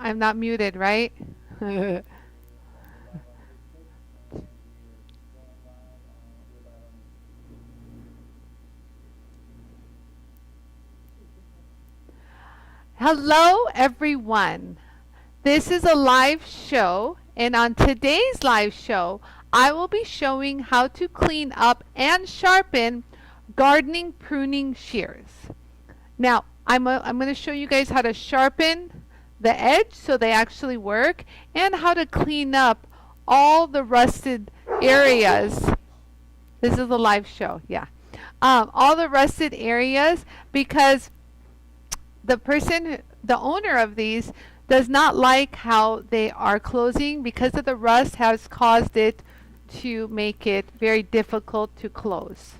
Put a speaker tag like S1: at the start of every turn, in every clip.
S1: I'm not muted, right? Hello, everyone. This is a live show, and on today's live show, I will be showing how to clean up and sharpen gardening pruning shears. Now, I'm going to show you guys how to sharpen the edge so they actually work, and how to clean up all the rusted areas. This is a live show, yeah. All the rusted areas, because the owner of these does not like how they are closing because of the rust has caused it to make it very difficult to close.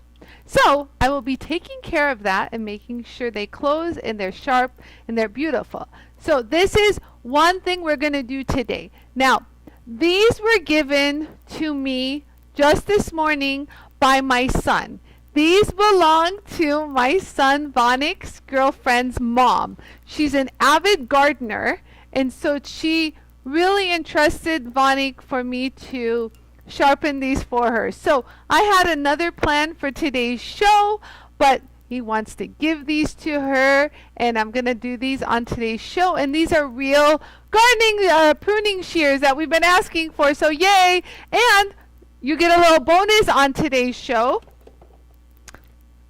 S1: So I will be taking care of that and making sure they close and they're sharp and they're beautiful. So this is one thing we're going to do today. Now, these were given to me just this morning by my son. These belong to my son Vonic's girlfriend's mom. She's an avid gardener, and so she really entrusted Vonic for me to sharpen these for her. So I had another plan for today's show, but he wants to give these to her, and I'm going to do these on today's show. And these are real gardening pruning shears that we've been asking for, so yay! And you get a little bonus on today's show.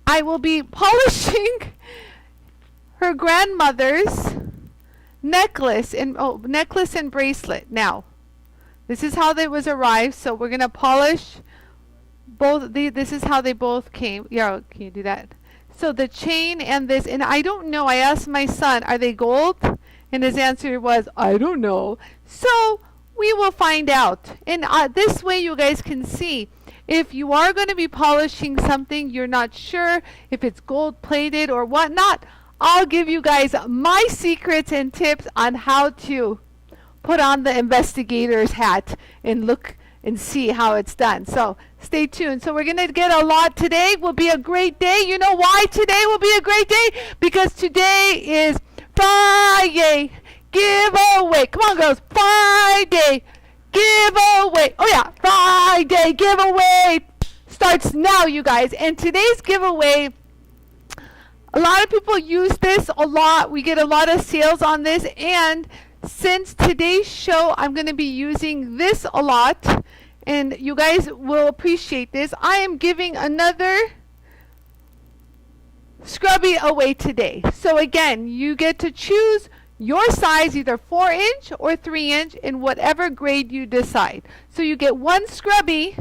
S1: I will be polishing her grandmother's necklace and bracelet. Now, this is how they was arrived. So we're gonna polish both. This is how they both came. Yeah, can you do that? So the chain and this, and I don't know. I asked my son, "Are they gold?" And his answer was, "I don't know." So we will find out. And this way, you guys can see. If you are going to be polishing something, you're not sure if it's gold plated or whatnot, I'll give you guys my secrets and tips on how to put on the investigator's hat and look and see how it's done. So stay tuned. So we're going to get a lot today. Will be a great day. You know why today will be a great day? Because today is Friday giveaway. Come on, girls. Friday giveaway. Oh yeah, Friday giveaway starts now, you guys. And today's giveaway, a lot of people use this a lot. We get a lot of sales on this, and since today's show, I'm going to be using this a lot, and you guys will appreciate this. I am giving another Scrubby away today. So again, you get to choose your size, either 4-inch or 3-inch, in whatever grade you decide. So you get one Scrubby,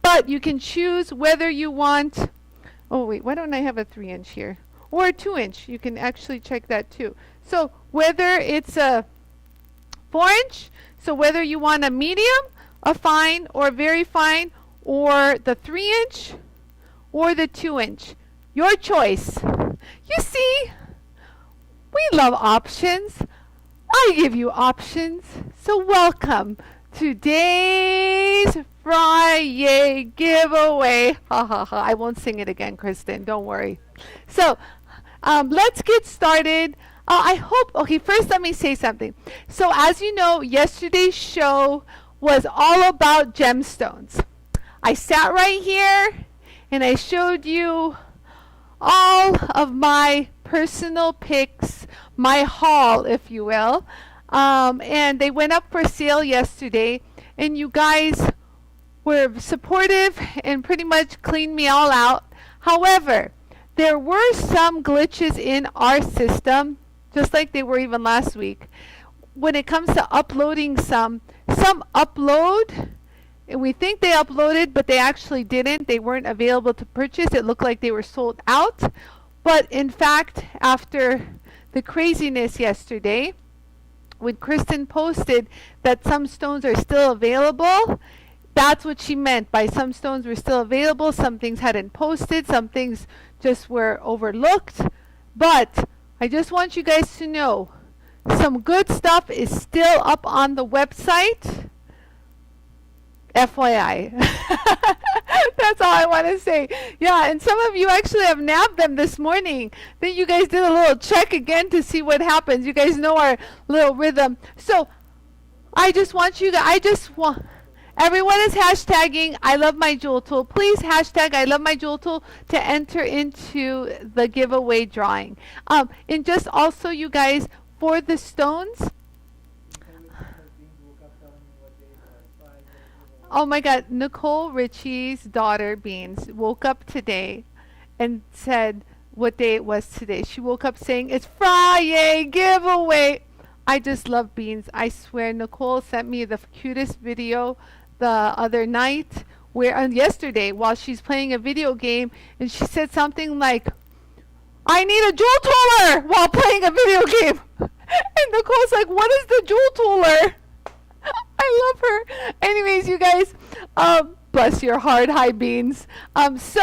S1: but you can choose whether you want, oh wait, why don't I have a 3-inch here? Or a 2-inch, you can actually check that too. So whether it's a 4-inch, so whether you want a medium, a fine, or very fine, or the 3-inch, or the 2-inch. Your choice. You see? We love options. I give you options. So welcome to today's Friday giveaway. Ha ha ha. I won't sing it again, Kristen. Don't worry. So let's get started. I hope, okay, first let me say something. So as you know, yesterday's show was all about gemstones. I sat right here and I showed you all of my personal picks, my haul, if you will, and they went up for sale yesterday, and you guys were supportive and pretty much cleaned me all out. However, there were some glitches in our system, just like they were even last week. When it comes to uploading some upload, and we think they uploaded, but they actually didn't. They weren't available to purchase. It looked like they were sold out. But in fact, after the craziness yesterday, when Kristen posted that some stones are still available, that's what she meant by some stones were still available. Some things hadn't posted. Some things just were overlooked. But I just want you guys to know some good stuff is still up on the website. FYI. That's all I want to say. Yeah, and some of you actually have nabbed them this morning. Then you guys did a little check again to see what happens. You guys know our little rhythm. So I just want you to, everyone is hashtagging I love my jewel tool. Please hashtag I love my jewel tool to enter into the giveaway drawing. And just also, you guys, for the stones, oh my God, Nicole Richie's daughter, Beans, woke up today and said what day it was today. She woke up saying, it's Friday giveaway. I just love Beans. I swear, Nicole sent me the cutest video the other night, yesterday, while she's playing a video game, and she said something like, I need a jewel tooler while playing a video game. And Nicole's like, what is the jewel tooler? I love her. Anyways, you guys, bless your heart. Hi, Beans. Let's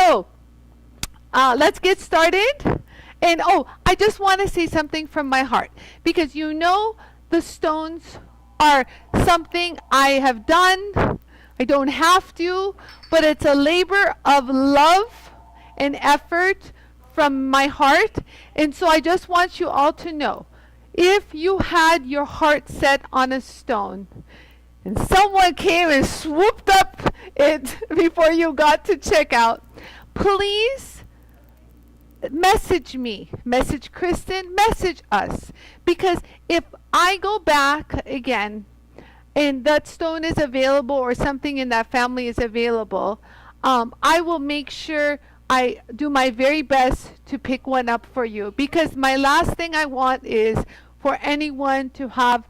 S1: get started. And I just want to say something from my heart, because you know the stones are something I have done. I don't have to, but it's a labor of love and effort from my heart. And so I just want you all to know, if you had your heart set on a stone and someone came and swooped up it before you got to checkout, please message me, message Kristen, message us. Because if I go back again and that stone is available or something in that family is available, I will make sure I do my very best to pick one up for you. Because my last thing I want is for anyone to have,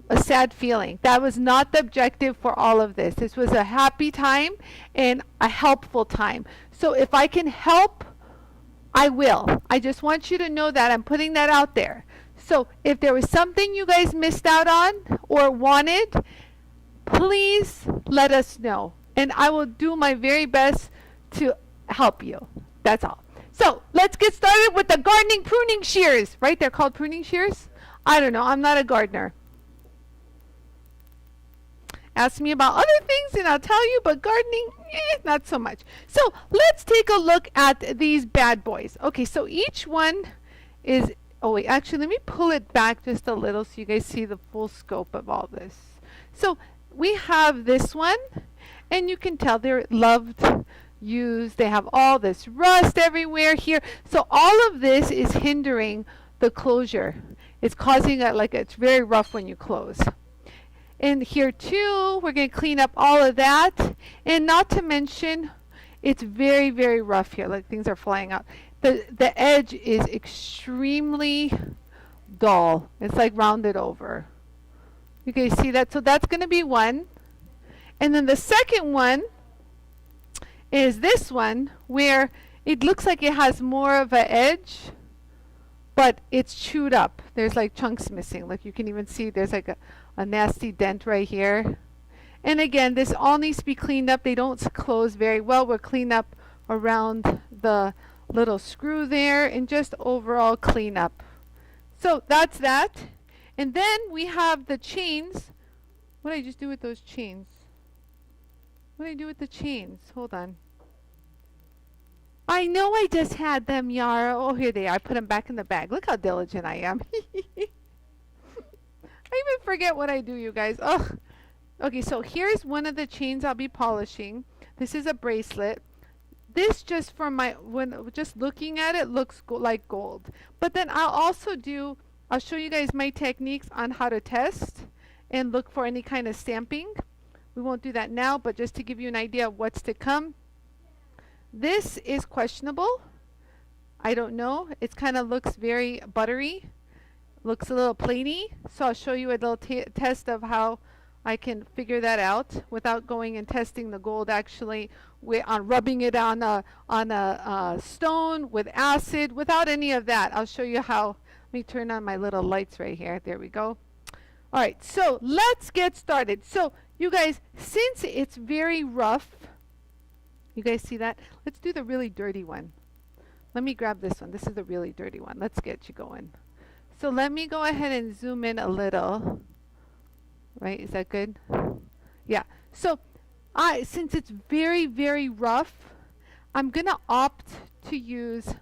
S1: a sad feeling. That was not the objective for all of this. This was a happy time and a helpful time. So if I can help, I will. I just want you to know that I'm putting that out there. So if there was something you guys missed out on or wanted, please let us know. And I will do my very best to help you. That's all. So let's get started with the gardening pruning shears. Right? They're called pruning shears? I don't know. I'm not a gardener. Ask me about other things and I'll tell you, but gardening, not so much. So let's take a look at these bad boys. Okay, so each one is, actually let me pull it back just a little so you guys see the full scope of all this. So we have this one, and you can tell they're loved, used. They have all this rust everywhere here. So all of this is hindering the closure. It's causing it's very rough when you close. And here too, we're going to clean up all of that. And not to mention, it's very, very rough here. Like things are flying out. The edge is extremely dull. It's like rounded over. You guys see that? So that's going to be one. And then the second one is this one, where it looks like it has more of an edge, but it's chewed up. There's like chunks missing. Like you can even see there's like a nasty dent right here. And again, this all needs to be cleaned up. They don't close very well. We'll clean up around the little screw there and just overall clean up. So that's that. And then we have the chains. What did I just do with those chains? What did I do with the chains? Hold on. I know I just had them, Yara. Oh, here they are. I put them back in the bag. Look how diligent I am. I even forget what I do, you guys. Ugh. Okay, so here's one of the chains I'll be polishing. This is a bracelet. This just for just looking at it looks like gold. But then I'll show you guys my techniques on how to test and look for any kind of stamping. We won't do that now, but just to give you an idea of what's to come. This is questionable. I don't know. It kind of looks very buttery. Looks a little plainy. So I'll show you a little test of how I can figure that out without going and testing the gold actually on rubbing it on a stone with acid, without any of that. I'll show you how. Let me turn on my little lights right here. There we go. All right, so let's get started. So you guys, since it's very rough, you guys see that? Let's do the really dirty one. Let me grab this one. This is the really dirty one. Let's get you going. So let me go ahead and zoom in a little. Right, is that good? Yeah. So Since it's very, very rough, I'm going to opt to use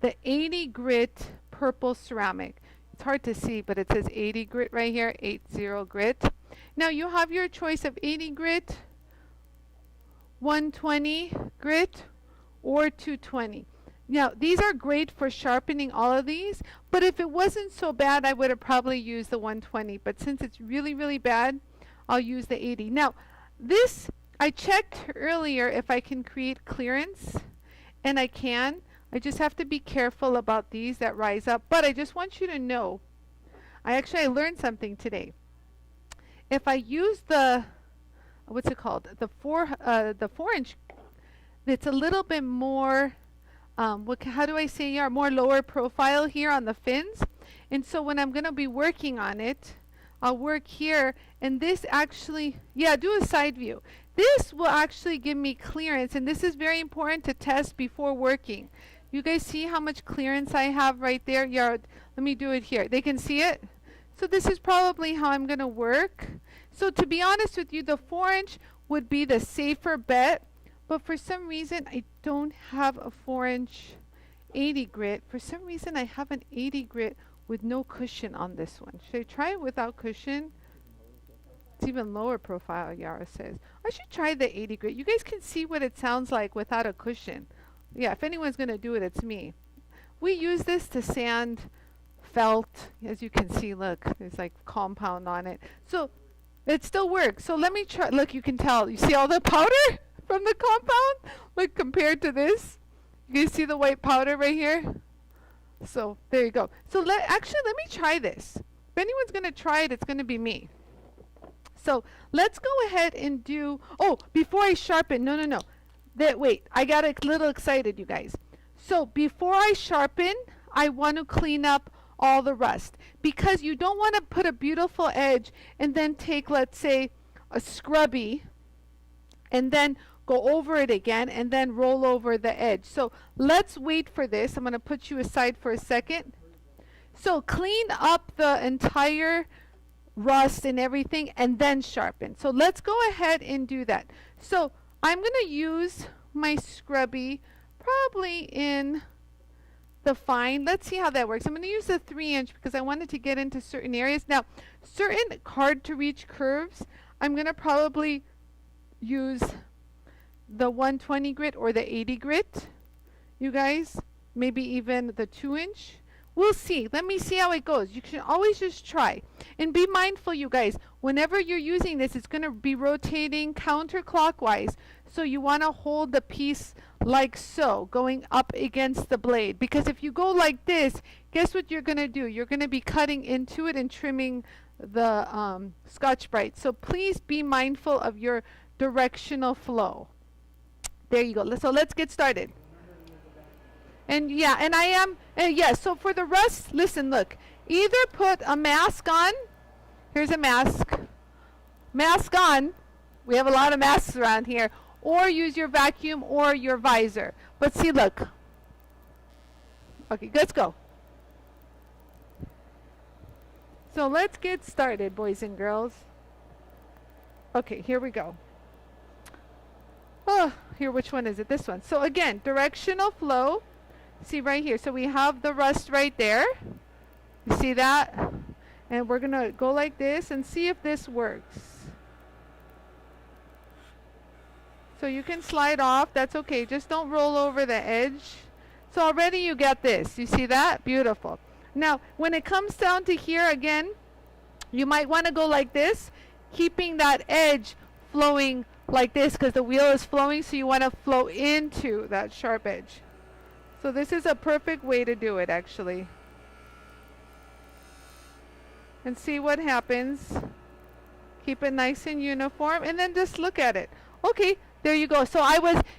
S1: the 80 grit purple ceramic. It's hard to see, but it says 80 grit right here, 80 grit. Now you have your choice of 80 grit, 120 grit, or 220. Now these are great for sharpening all of these, but if it wasn't so bad, I would have probably used the 120. But since it's really, really bad, I'll use the 80. Now this, I checked earlier if I can create clearance, and I can. I just have to be careful about these that rise up. But I just want you to know, I learned something today. If I use the, what's it called? The 4-inch, it's a little bit more, how do I say, yeah, more lower profile here on the fins. And so when I'm going to be working on it, I'll work here, and this actually, yeah, do a side view. This will actually give me clearance, and this is very important to test before working. You guys see how much clearance I have right there? Yeah, let me do it here. They can see it? So this is probably how I'm going to work. So to be honest with you, the 4-inch would be the safer bet, but for some reason I don't have a 4-inch 80 grit. For some reason I have an 80 grit with no cushion on this one. Should I try it without cushion? It's even lower profile, Yara says. I should try the 80 grit. You guys can see what it sounds like without a cushion. Yeah, if anyone's going to do it, it's me. We use this to sand felt. As you can see, look, there's like compound on it. So it still works. So let me try. Look, you can tell. You see all the powder from the compound? Look, compared to this. You can see the white powder right here? So there you go. So actually, let me try this. If anyone's going to try it, it's going to be me. So let's go ahead and do, oh, before I sharpen, no. Wait, I got a little excited, you guys. So before I sharpen, I want to clean up all the rust, because you don't want to put a beautiful edge and then take, let's say, a scrubby and then go over it again and then roll over the edge. So let's wait for this. I'm going to put you aside for a second. So clean up the entire rust and everything and then sharpen. So let's go ahead and do that. So I'm going to use my scrubby probably in the fine. Let's see how that works. I'm going to use the 3-inch because I wanted to get into certain areas. Now, certain hard to reach curves, I'm going to probably use the 120 grit or the 80 grit. You guys, maybe even the 2-inch. We'll see. Let me see how it goes. You can always just try. And be mindful, you guys, whenever you're using this, it's going to be rotating counterclockwise. So you want to hold the piece like so, going up against the blade. Because if you go like this, guess what you're going to do? You're going to be cutting into it and trimming the Scotch-Brite. So please be mindful of your directional flow. There you go. So let's get started. And yeah, and I am, yes, so for the rust, listen, look, either put a mask on, here's a mask, mask on, we have a lot of masks around here, or use your vacuum or your visor. But see, look, okay, let's go. So let's get started, boys and girls. Okay, here we go. Oh, here, which one is it? This one. So again, directional flow. See right here. So we have the rust right there. You see that? And we're going to go like this and see if this works. So you can slide off. That's okay. Just don't roll over the edge. So already you get this. You see that? Beautiful. Now, when it comes down to here again, you might want to go like this, keeping that edge flowing like this because the wheel is flowing. So you want to flow into that sharp edge. So this is a perfect way to do it, actually. And see what happens. Keep it nice and uniform, and then just look at it. Okay, there you go. So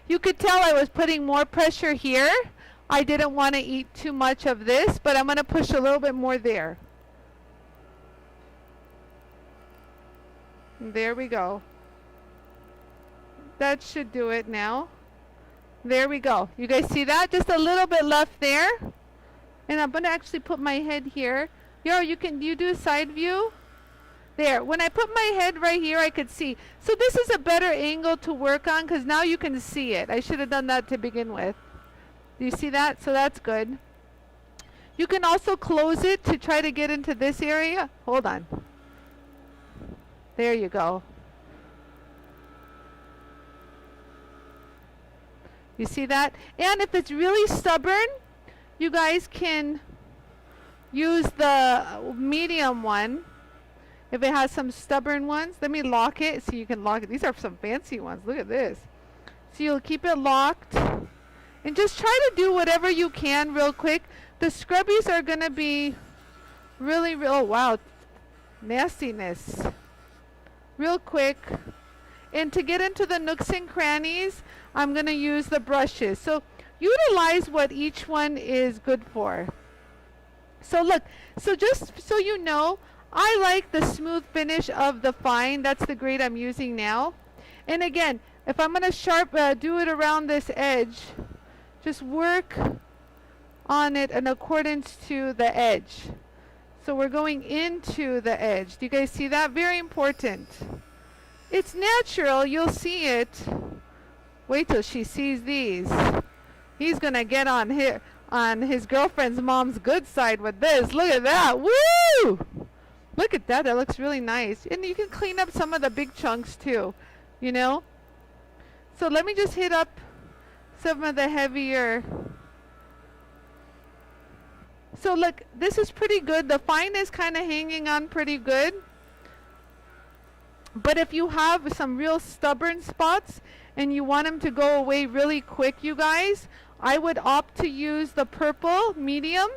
S1: you could tell I was putting more pressure here. I didn't want to eat too much of this, but I'm going to push a little bit more there. And there we go. That should do it now. There we go. You guys see that? Just a little bit left there. And I'm going to actually put my head here. You do a side view. There, when I put my head right here, I could see. So this is a better angle to work on because now you can see it. I should have done that to begin with. Do you see that? So that's good. You can also close it to try to get into this area. Hold on. There you go. You see that? And if it's really stubborn, you guys can use the medium one. If it has some stubborn ones, let me lock it so you can lock it. These are some fancy ones. Look at this. So you'll keep it locked. And just try to do whatever you can real quick. The scrubbies are going to be really, oh wow, nastiness. Real quick. And to get into the nooks and crannies, I'm going to use the brushes. So utilize what each one is good for. So look, so just so you know, I like the smooth finish of the fine. That's the grade I'm using now. And again, if I'm going to do it around this edge, just work on it in accordance to the edge. So we're going into the edge. Do you guys see that? Very important. It's natural. You'll see it. Wait till she sees these. He's going to get on his girlfriend's mom's good side with this. Look at that. Woo! Look at that. That looks really nice. And you can clean up some of the big chunks too, you know. So let me just hit up some of the heavier. So look, this is pretty good. The fine is kind of hanging on pretty good. But if you have some real stubborn spots and you want them to go away really quick, you guys, I would opt to use the purple medium,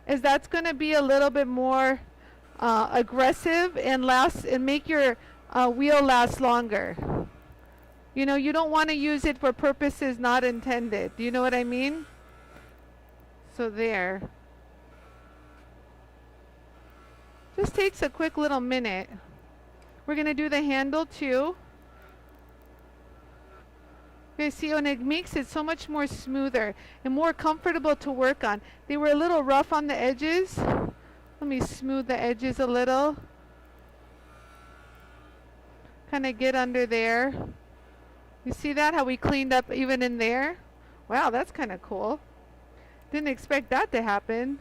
S1: as that's going to be a little bit more aggressive and make your wheel last longer. You know, you don't want to use it for purposes not intended. Do you know what I mean? So there. Just takes a quick little minute. We're going to do the handle too. Okay, see, and it makes it so much more smoother and more comfortable to work on. They were a little rough on the edges. Let me smooth the edges a little. Kind of get under there. You see that? How we cleaned up even in there? Wow, that's kind of cool. Didn't expect that to happen.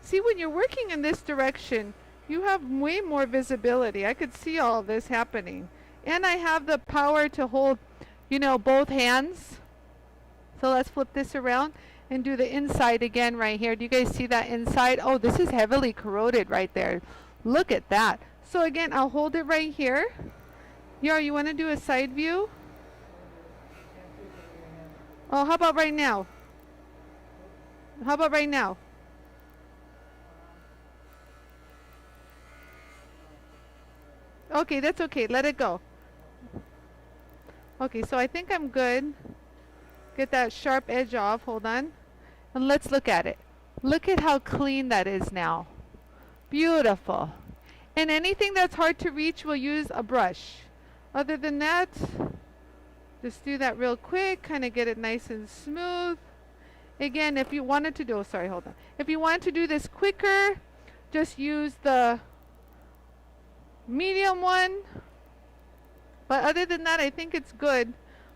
S1: See, when you're working in this direction, you have way more visibility. I could see all of this happening. And I have the power to hold, you know, both hands. So let's flip this around and do the inside again right here. Do you guys see that inside? Oh, this is heavily corroded right there. Look at that. So again, I'll hold it right here. Yar, you want to do a side view? Oh, how about right now? How about right now? Okay, that's okay. Let it go. Okay, so I think I'm good. Get that sharp edge off. Hold on. And let's look at it. Look at how clean that is now. Beautiful. And anything that's hard to reach, we'll use a brush. Other than that, just do that real quick. Kind of get it nice and smooth. Again, if you wanted to do, hold on. If you want to do this quicker, just use the medium one. But other than that, I think it's good.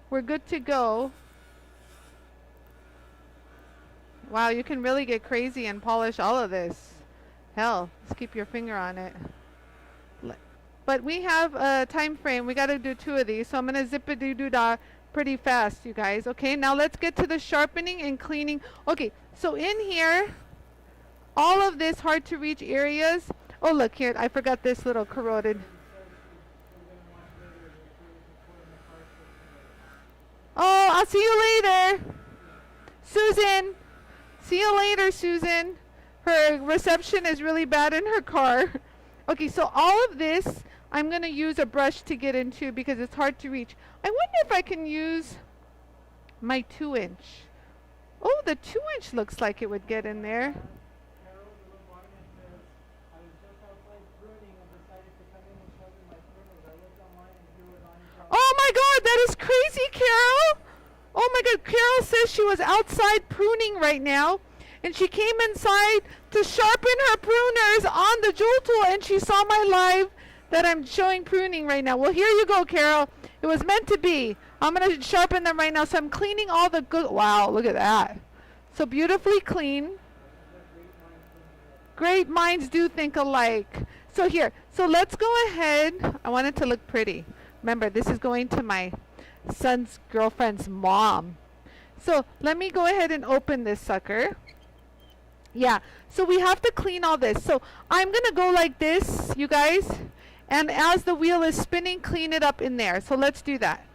S1: We're good to go. Wow, you can really get crazy and polish all of this. Hell, just keep your finger on it. But we have a time frame. We got to do 2 of these. So I'm going to zip-a-doo-doo-dah pretty fast, you guys. Okay, now let's get to the sharpening and cleaning. Okay, so in here, all of this hard to reach areas. Oh, look here. I forgot this little corroded. Oh, I'll see you later. Susan. See you later, Susan. Her reception is really bad in her car. Okay, so all of this, I'm going to use a brush to get into because it's hard to reach. I wonder if I can use my 2-inch. Oh, the 2-inch looks like it would get in there. Oh my God, that is crazy, Carol. Oh my God, Carol says she was outside pruning right now and she came inside to sharpen her pruners on the Jool tool, and she saw my live that I'm showing pruning right now. Well, here you go, Carol. It was meant to be. I'm going to sharpen them right now. So I'm cleaning all the good. Wow, look at that. So beautifully clean. Great minds do think alike. So here, so let's go ahead. I want it to look pretty. Remember, this is going to my son's girlfriend's mom. So let me go ahead and open this sucker. Yeah, so we have to clean all this. So I'm going to go like this, you guys. And as the wheel is spinning, clean it up in there. So let's do that.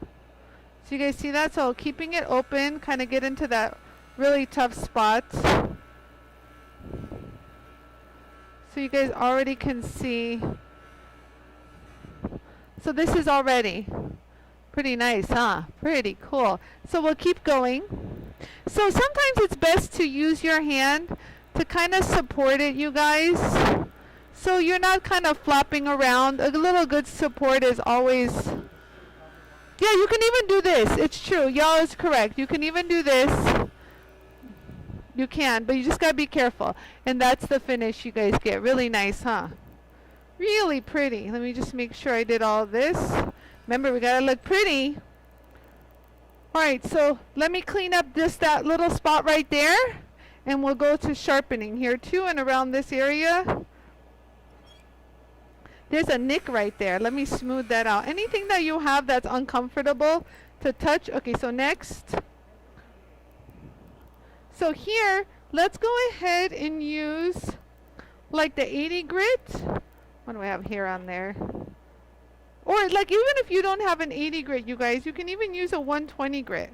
S1: So you guys see that? So keeping it open, kind of get into that really tough spot. So you guys already can see. So this is already pretty nice, huh? Pretty cool. So we'll keep going. So sometimes it's best to use your hand to kind of support it, you guys. So you're not kind of flopping around. A little good support is always... Yeah, you can even do this. It's true. Y'all is correct. You can even do this. You can, but you just got to be careful. And that's the finish you guys get. Really nice, huh? Really pretty. Let me just make sure I did all this. Remember, we got to look pretty. Alright, so let me clean up just that little spot right there. And we'll go to sharpening here too and around this area. There's a nick right there. Let me smooth that out. Anything that you have that's uncomfortable to touch. Okay, so next. So here, let's go ahead and use like the 80 grit. What do I have here on there? Or like even if you don't have an 80 grit, you guys, you can even use a 120 grit.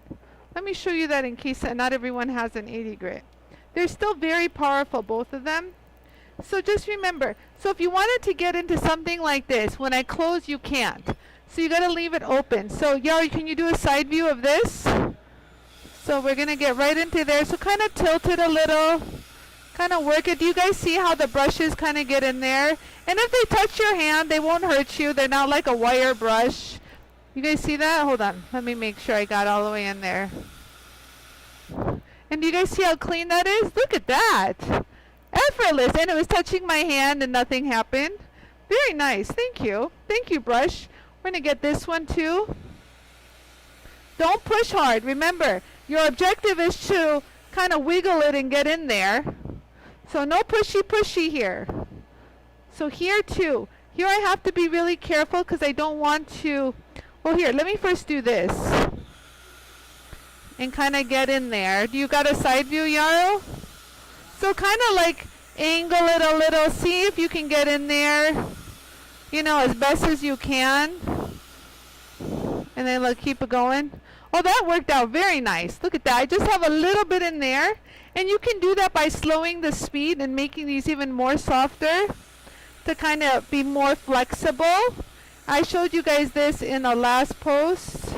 S1: Let me show you that in case not everyone has an 80 grit. They're still very powerful, both of them. So just remember, so if you wanted to get into something like this, when I close, you can't. So you got to leave it open. So y'all, can you do a side view of this? So we're going to get right into there. So kind of tilt it a little. Kind of work it. Do you guys see how the brushes kind of get in there? And if they touch your hand, they won't hurt you. They're not like a wire brush. You guys see that? Hold on. Let me make sure I got all the way in there. And do you guys see how clean that is? Look at that. Effortless. And it was touching my hand and nothing happened. Very nice. Thank you. Thank you, brush. We're going to get this one too. Don't push hard. Remember, your objective is to kind of wiggle it and get in there. So no pushy here. So here too. Here I have to be really careful because I don't want to... Well, here, let me first do this. And kind of get in there. Do you got a side view, Yarrow? So kind of like angle it a little. See if you can get in there. You know, as best as you can. And then look, keep it going. Oh, that worked out very nice. Look at that. I just have a little bit in there. And you can do that by slowing the speed and making these even more softer to kind of be more flexible. I showed you guys this in the last post.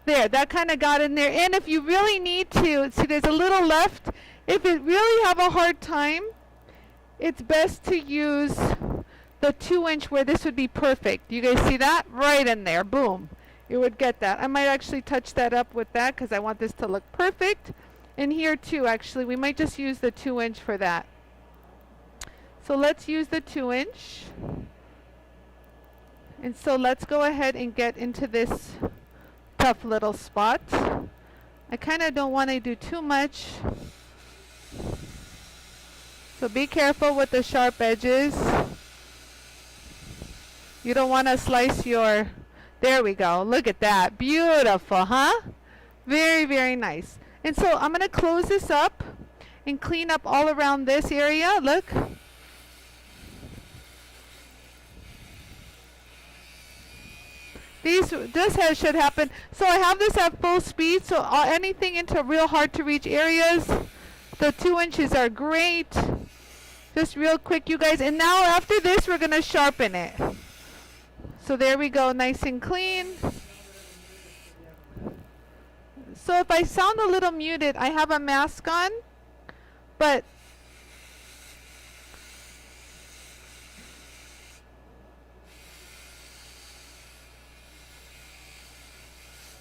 S1: There, that kind of got in there. And if you really need to, see there's a little left. If you really have a hard time, it's best to use the 2-inch where this would be perfect. You guys see that? Right in there. Boom. It would get that. I might actually touch that up with that because I want this to look perfect. And here too, actually, we might just use the 2-inch for that. So let's use the 2-inch. And so let's go ahead and get into this tough little spot. I kind of don't want to do too much. So be careful with the sharp edges. You don't want to slice your... There we go. Look at that. Beautiful, huh? Very, very nice. And so I'm going to close this up and clean up all around this area. Look. This should happen. So I have this at full speed. So anything into real hard to reach areas, the 2 inches are great. Just real quick, you guys. And now after this, we're going to sharpen it. So there we go, nice and clean. So if I sound a little muted, I have a mask on, but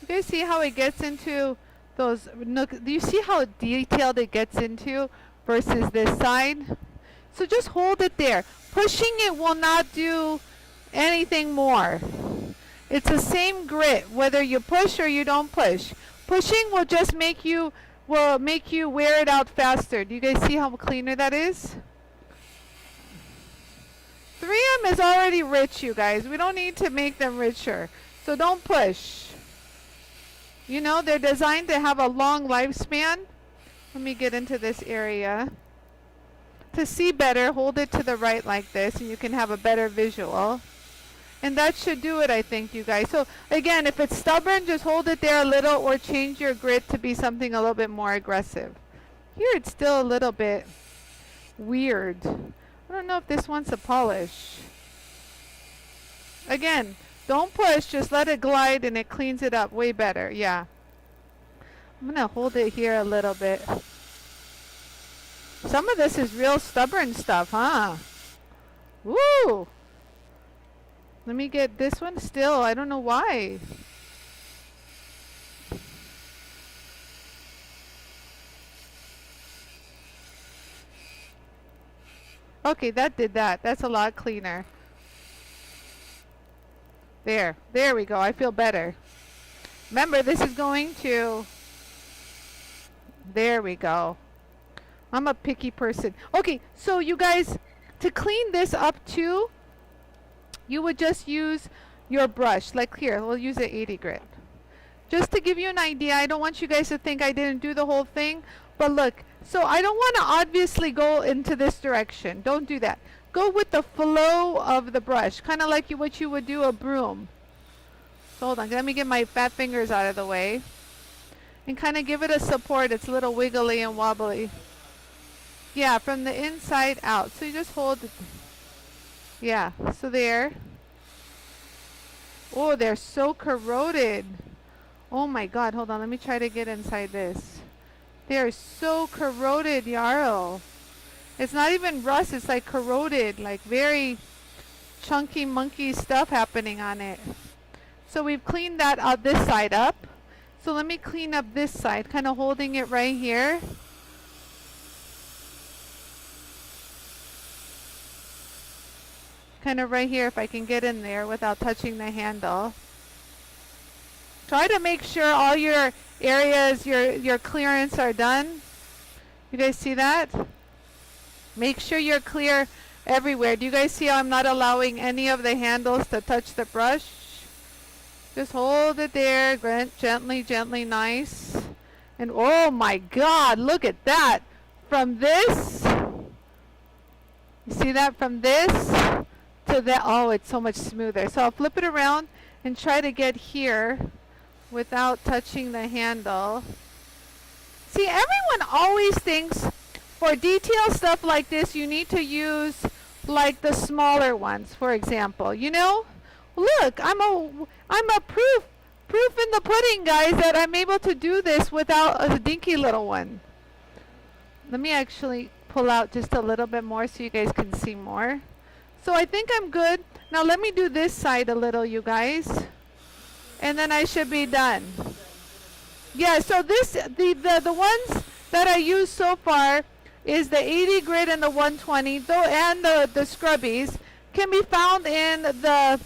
S1: you guys see how it gets into those do you see how detailed it gets into versus this side. So just hold it there. Pushing it will not do anything more. It's the same grit whether you push or you don't push. Pushing will just make you wear it out faster. Do you guys see how cleaner that is? 3M is already rich, you guys. We don't need to make them richer. So don't push. You know, they're designed to have a long lifespan. Let me get into this area. To see better, hold it to the right like this, and you can have a better visual. And that should do it, I think, you guys. So, again, if it's stubborn, just hold it there a little or change your grit to be something a little bit more aggressive. Here, it's still a little bit weird. I don't know if this wants a polish. Again, don't push, just let it glide and it cleans it up way better. Yeah. I'm going to hold it here a little bit. Some of this is real stubborn stuff, huh? Woo! Let me get this one still. I don't know why. Okay, that did that. That's a lot cleaner. There. There we go. I feel better. Remember, this is going to... There we go. I'm a picky person. Okay, so you guys, to clean this up too, you would just use your brush. Like here, we'll use an 80 grit. Just to give you an idea, I don't want you guys to think I didn't do the whole thing. But look, so I don't want to obviously go into this direction. Don't do that. Go with the flow of the brush, kind of like what you would do a broom. So hold on, let me get my fat fingers out of the way. And kind of give it a support. It's a little wiggly and wobbly. Yeah, from the inside out. So you just hold it. Yeah, so there. Oh, they're so corroded. Oh my God, hold on. Let me try to get inside this. They're so corroded, Yarrow. It's not even rust, it's like corroded. Like very chunky monkey stuff happening on it. So we've cleaned that out, this side up. So let me clean up this side, kind of holding it right here. Kind of right here if I can get in there without touching the handle. Try to make sure all your areas, your clearance are done. You guys see that? Make sure you're clear everywhere. Do you guys see how I'm not allowing any of the handles to touch the brush? Just hold it there, gently, gently, nice. And oh my God, look at that. From this, you see that from this to that, oh, it's so much smoother. So I'll flip it around and try to get here without touching the handle. See, everyone always thinks for detail stuff like this, you need to use like the smaller ones, for example, you know? Look, I'm a proof in the pudding, guys, that I'm able to do this without a dinky little one. Let me actually pull out just a little bit more so you guys can see more. So I think I'm good. Now let me do this side a little, you guys. And then I should be done. Yeah, so this the ones that I used so far is the 80 grit and the 120, though, and the scrubbies can be found in the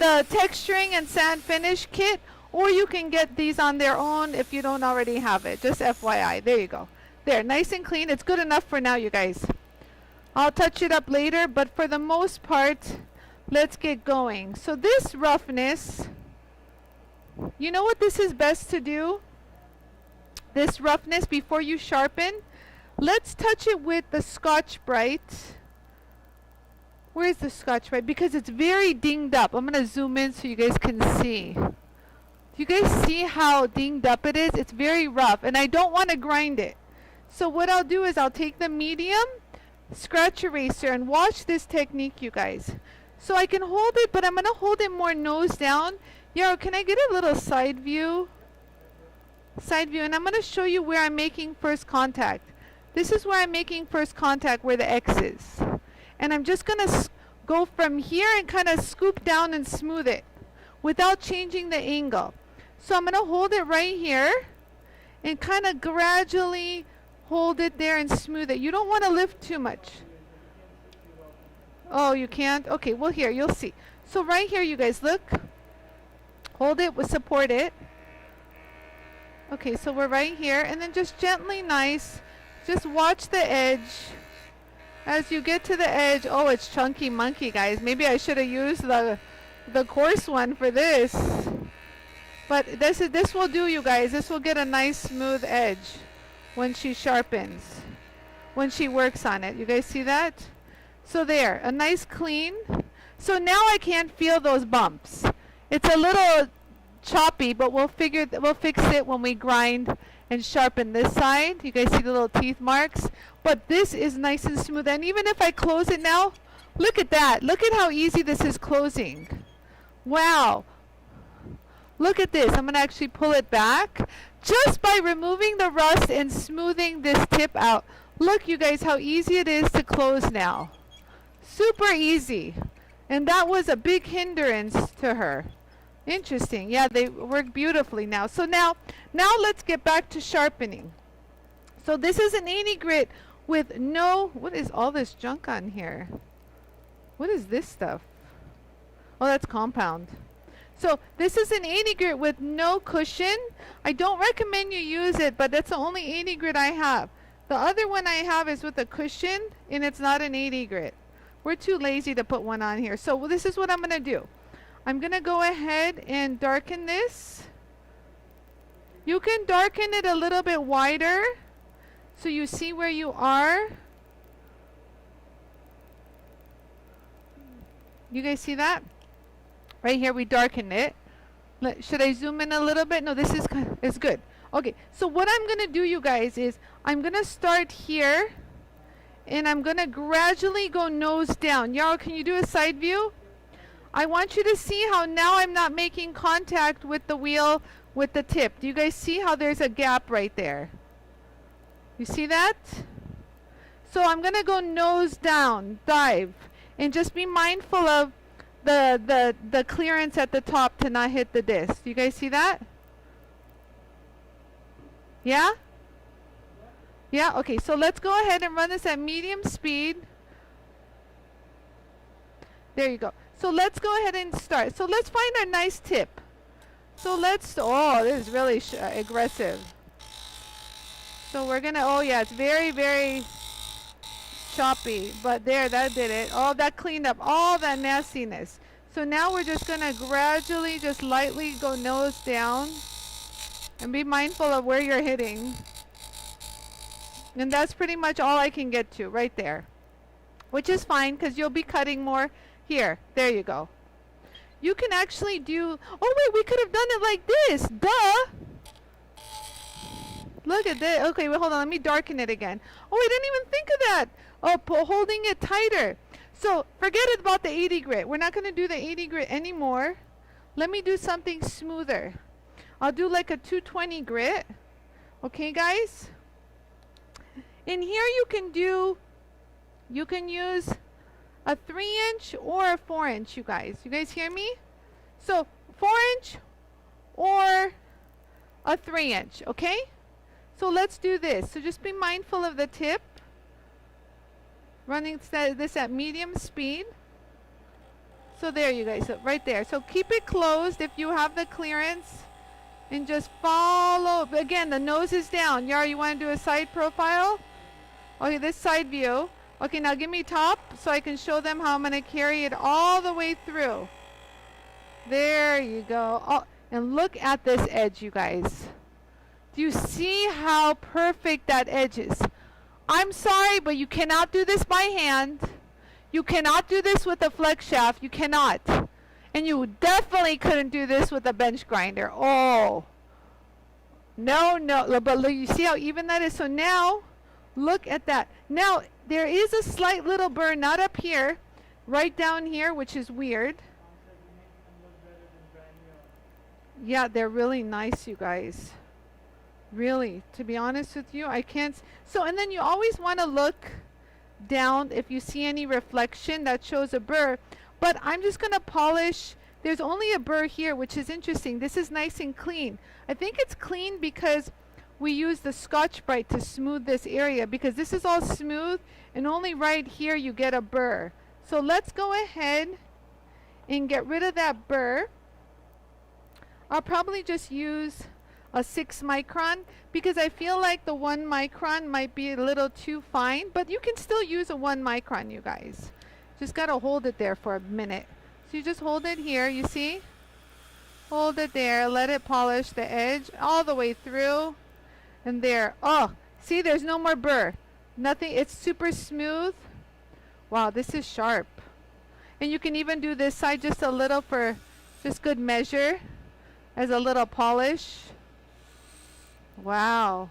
S1: texturing and sand finish kit, or you can get these on their own if you don't already have it. Just FYI. There you go. There, nice and clean. It's good enough for now, you guys. I'll touch it up later, but for the most part, let's get going. So this roughness, you know what this is best to do? This roughness before you sharpen, let's touch it with the Scotch-Brite. Where's the Scotch-Brite? Because it's very dinged up. I'm going to zoom in so you guys can see. Do you guys see how dinged up it is? It's very rough, and I don't want to grind it. So what I'll do is I'll take the medium scratch eraser and watch this technique, you guys. So I can hold it, but I'm going to hold it more nose down. Yo, can I get a little side view? Side view, and I'm going to show you where I'm making first contact. This is where I'm making first contact, where the X is. And I'm just going to go from here and kind of scoop down and smooth it without changing the angle. So I'm going to hold it right here and kind of gradually hold it there and smooth it. You don't want to lift too much. Oh, you can't? Okay, well here, you'll see. So right here, you guys, look. Hold it, support it. Okay, so we're right here, and then just gently nice. Just watch the edge. As you get to the edge, oh, it's chunky monkey, guys. Maybe I should have used the coarse one for this. But this will do, you guys. This will get a nice smooth edge when she sharpens, when she works on it. You guys see that? So there, a nice clean. So now I can't feel those bumps. It's a little choppy, but we'll fix it when we grind and sharpen this side. You guys see the little teeth marks? But this is nice and smooth. And even if I close it now, look at that. Look at how easy this is closing. Wow. Look at this. I'm going to actually pull it back. Just by removing the rust and smoothing this tip out. Look, you guys, how easy it is to close now. Super easy. And that was a big hindrance to her. Interesting. Yeah, they work beautifully now. So now let's get back to sharpening. So this is an 80 grit with no... What is all this junk on here? What is this stuff? Oh, that's compound. So this is an 80 grit with no cushion. I don't recommend you use it, but that's the only 80 grit I have. The other one I have is with a cushion, and it's not an 80 grit. We're too lazy to put one on here. So this is what I'm going to do. I'm going to go ahead and darken this. You can darken it a little bit wider so you see where you are. You guys see that? Right here we darken it. Should I zoom in a little bit? No, this is good. Okay, so what I'm going to do, you guys, is I'm going to start here and I'm going to gradually go nose down. Yarrow, can you do a side view? I want you to see how now I'm not making contact with the wheel with the tip. Do you guys see how there's a gap right there? You see that? So I'm going to go nose down, dive, and just be mindful of the clearance at the top to not hit the disc. Do you guys see that? Yeah? Yeah? Okay, so let's go ahead and run this at medium speed. There you go. So let's go ahead and start. So let's find our nice tip. So let's, oh, this is really aggressive. So we're gonna, oh yeah, it's very, very choppy. But there, that did it. Oh, that cleaned up all that nastiness. So now we're just gonna gradually, just lightly go nose down. And be mindful of where you're hitting. And that's pretty much all I can get to, right there. Which is fine, because you'll be cutting more. Here, there you go. You can actually do, oh wait, we could have done it like this, duh. Look at this. Okay, wait, hold on, let me darken it again. Oh, I didn't even think of that. Oh, holding it tighter. So, forget about the 80 grit. We're not going to do the 80 grit anymore. Let me do something smoother. I'll do like a 220 grit. Okay, guys? In here you can use a 3-inch or a 4-inch, you guys. You guys hear me? So 4-inch or a 3-inch, okay? So let's do this. So just be mindful of the tip. Running this at medium speed. So there you guys, so right there. So keep it closed if you have the clearance. And just follow. Again, the nose is down. Yara, you want to do a side profile? Okay, this side view. Okay, now give me top so I can show them how I'm going to carry it all the way through. There you go. Oh, and look at this edge, you guys. Do you see how perfect that edge is? I'm sorry, but you cannot do this by hand. You cannot do this with a flex shaft. You cannot. And you definitely couldn't do this with a bench grinder. Oh. No, no. But look, you see how even that is? So now, look at that. Now, there is a slight little burn, not up here, right down here, which is weird. Yeah, they're really nice, you guys. Really, to be honest with you, I can't. So, and then you always want to look down if you see any reflection that shows a burr. But I'm just going to polish. There's only a burr here, which is interesting. This is nice and clean. I think it's clean because we use the Scotch-Brite to smooth this area because this is all smooth and only right here you get a burr. So let's go ahead and get rid of that burr. I'll probably just use a 6 micron because I feel like the 1 micron might be a little too fine, but you can still use a 1 micron, you guys. Just gotta hold it there for a minute. So you just hold it here, you see? Hold it there, let it polish the edge all the way through. And there, oh, see, there's no more burr. Nothing, it's super smooth. Wow, this is sharp. And you can even do this side just a little for just good measure as a little polish. Wow.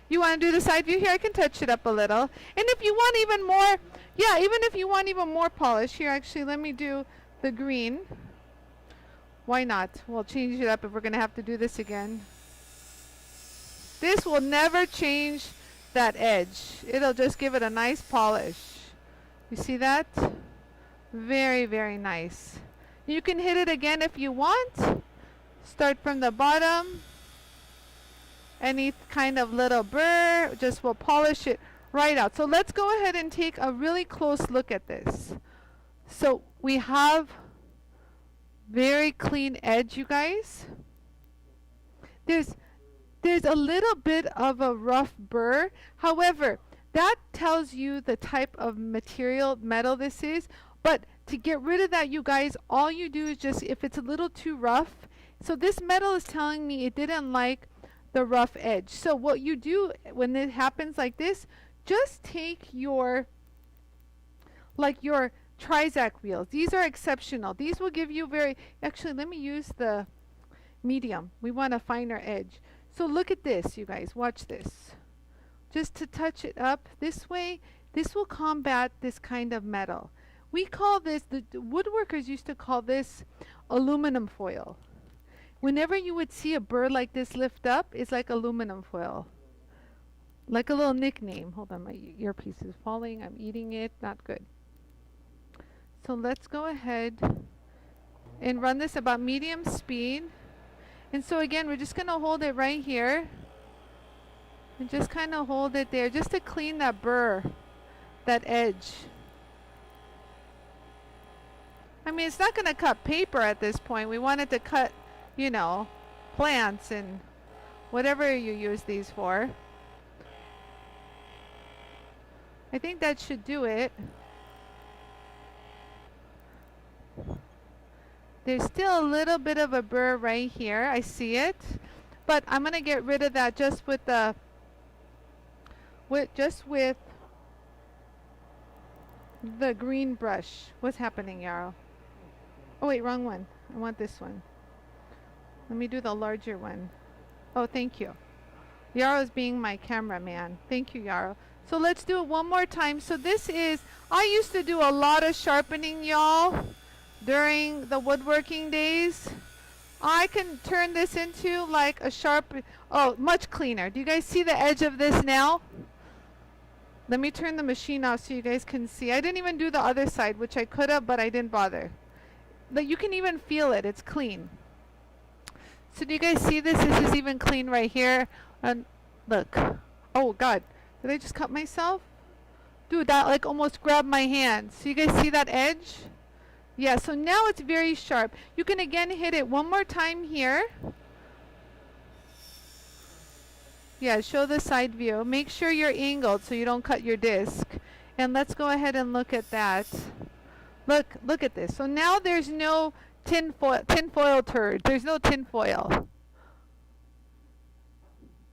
S1: You want to do the side view here? I can touch it up a little. And if you want even more, yeah, even if you want even more polish, here actually let me do the green. Why not? We'll change it up if we're going to have to do this again. This will never change that edge. It'll just give it a nice polish. You see that? Very, very nice. You can hit it again if you want. Start from the bottom. Any kind of little burr, just will polish it right out. So let's go ahead and take a really close look at this. So we have very clean edge, you guys. There's a little bit of a rough burr. However, that tells you the type of metal this is. But to get rid of that, you guys, all you do is just, if it's a little too rough, so this metal is telling me it didn't like the rough edge. So what you do when it happens like this, just take your, like your TRIZACT wheels. These are exceptional. These will give you very, actually let me use the medium. We want a finer edge. So look at this, you guys, watch this. Just to touch it up this way, this will combat this kind of metal. We call this, the woodworkers used to call this aluminum foil. Whenever you would see a burr like this lift up, it's like aluminum foil. Like a little nickname. Hold on, my earpiece is falling. I'm eating it. Not good. So let's go ahead and run this about medium speed. And so again, we're just going to hold it right here. And just kind of hold it there just to clean that burr, that edge. I mean, it's not going to cut paper at this point. We want it to cut, you know, plants and whatever you use these for. I think that should do it. There's still a little bit of a burr right here. I see it. But I'm going to get rid of that just with the the green brush. What's happening, Yarrow? Oh wait, wrong one. I want this one. Let me do the larger one. Oh, thank you. Yarrow's being my cameraman. Thank you, Yarrow. So let's do it one more time. So this is, I used to do a lot of sharpening, y'all, during the woodworking days. I can turn this into like a sharp, oh, much cleaner. Do you guys see the edge of this now? Let me turn the machine off so you guys can see. I didn't even do the other side, which I could have, but I didn't bother. But you can even feel it. It's clean. So do you guys see this? This is even clean right here. And look. Oh, God. Did I just cut myself? Dude, that like almost grabbed my hand. So you guys see that edge? Yeah, so now it's very sharp. You can again hit it one more time here. Yeah, show the side view. Make sure you're angled so you don't cut your disc. And let's go ahead and look at that. Look at this. So now there's no tinfoil turd. There's no tinfoil.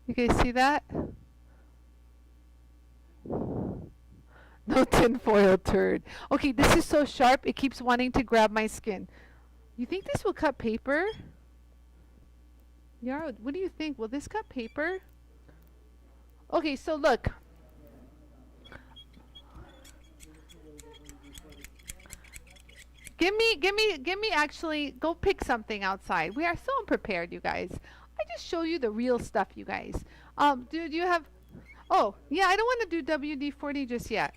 S1: You guys see that? No tinfoil turd. Okay, this is so sharp, it keeps wanting to grab my skin. You think this will cut paper? Yarrow, what do you think? Will this cut paper? Okay, so look. Give me actually, go pick something outside. We are so unprepared, you guys. I just show you the real stuff, you guys. Do you have, oh, yeah, I don't want to do WD-40 just yet.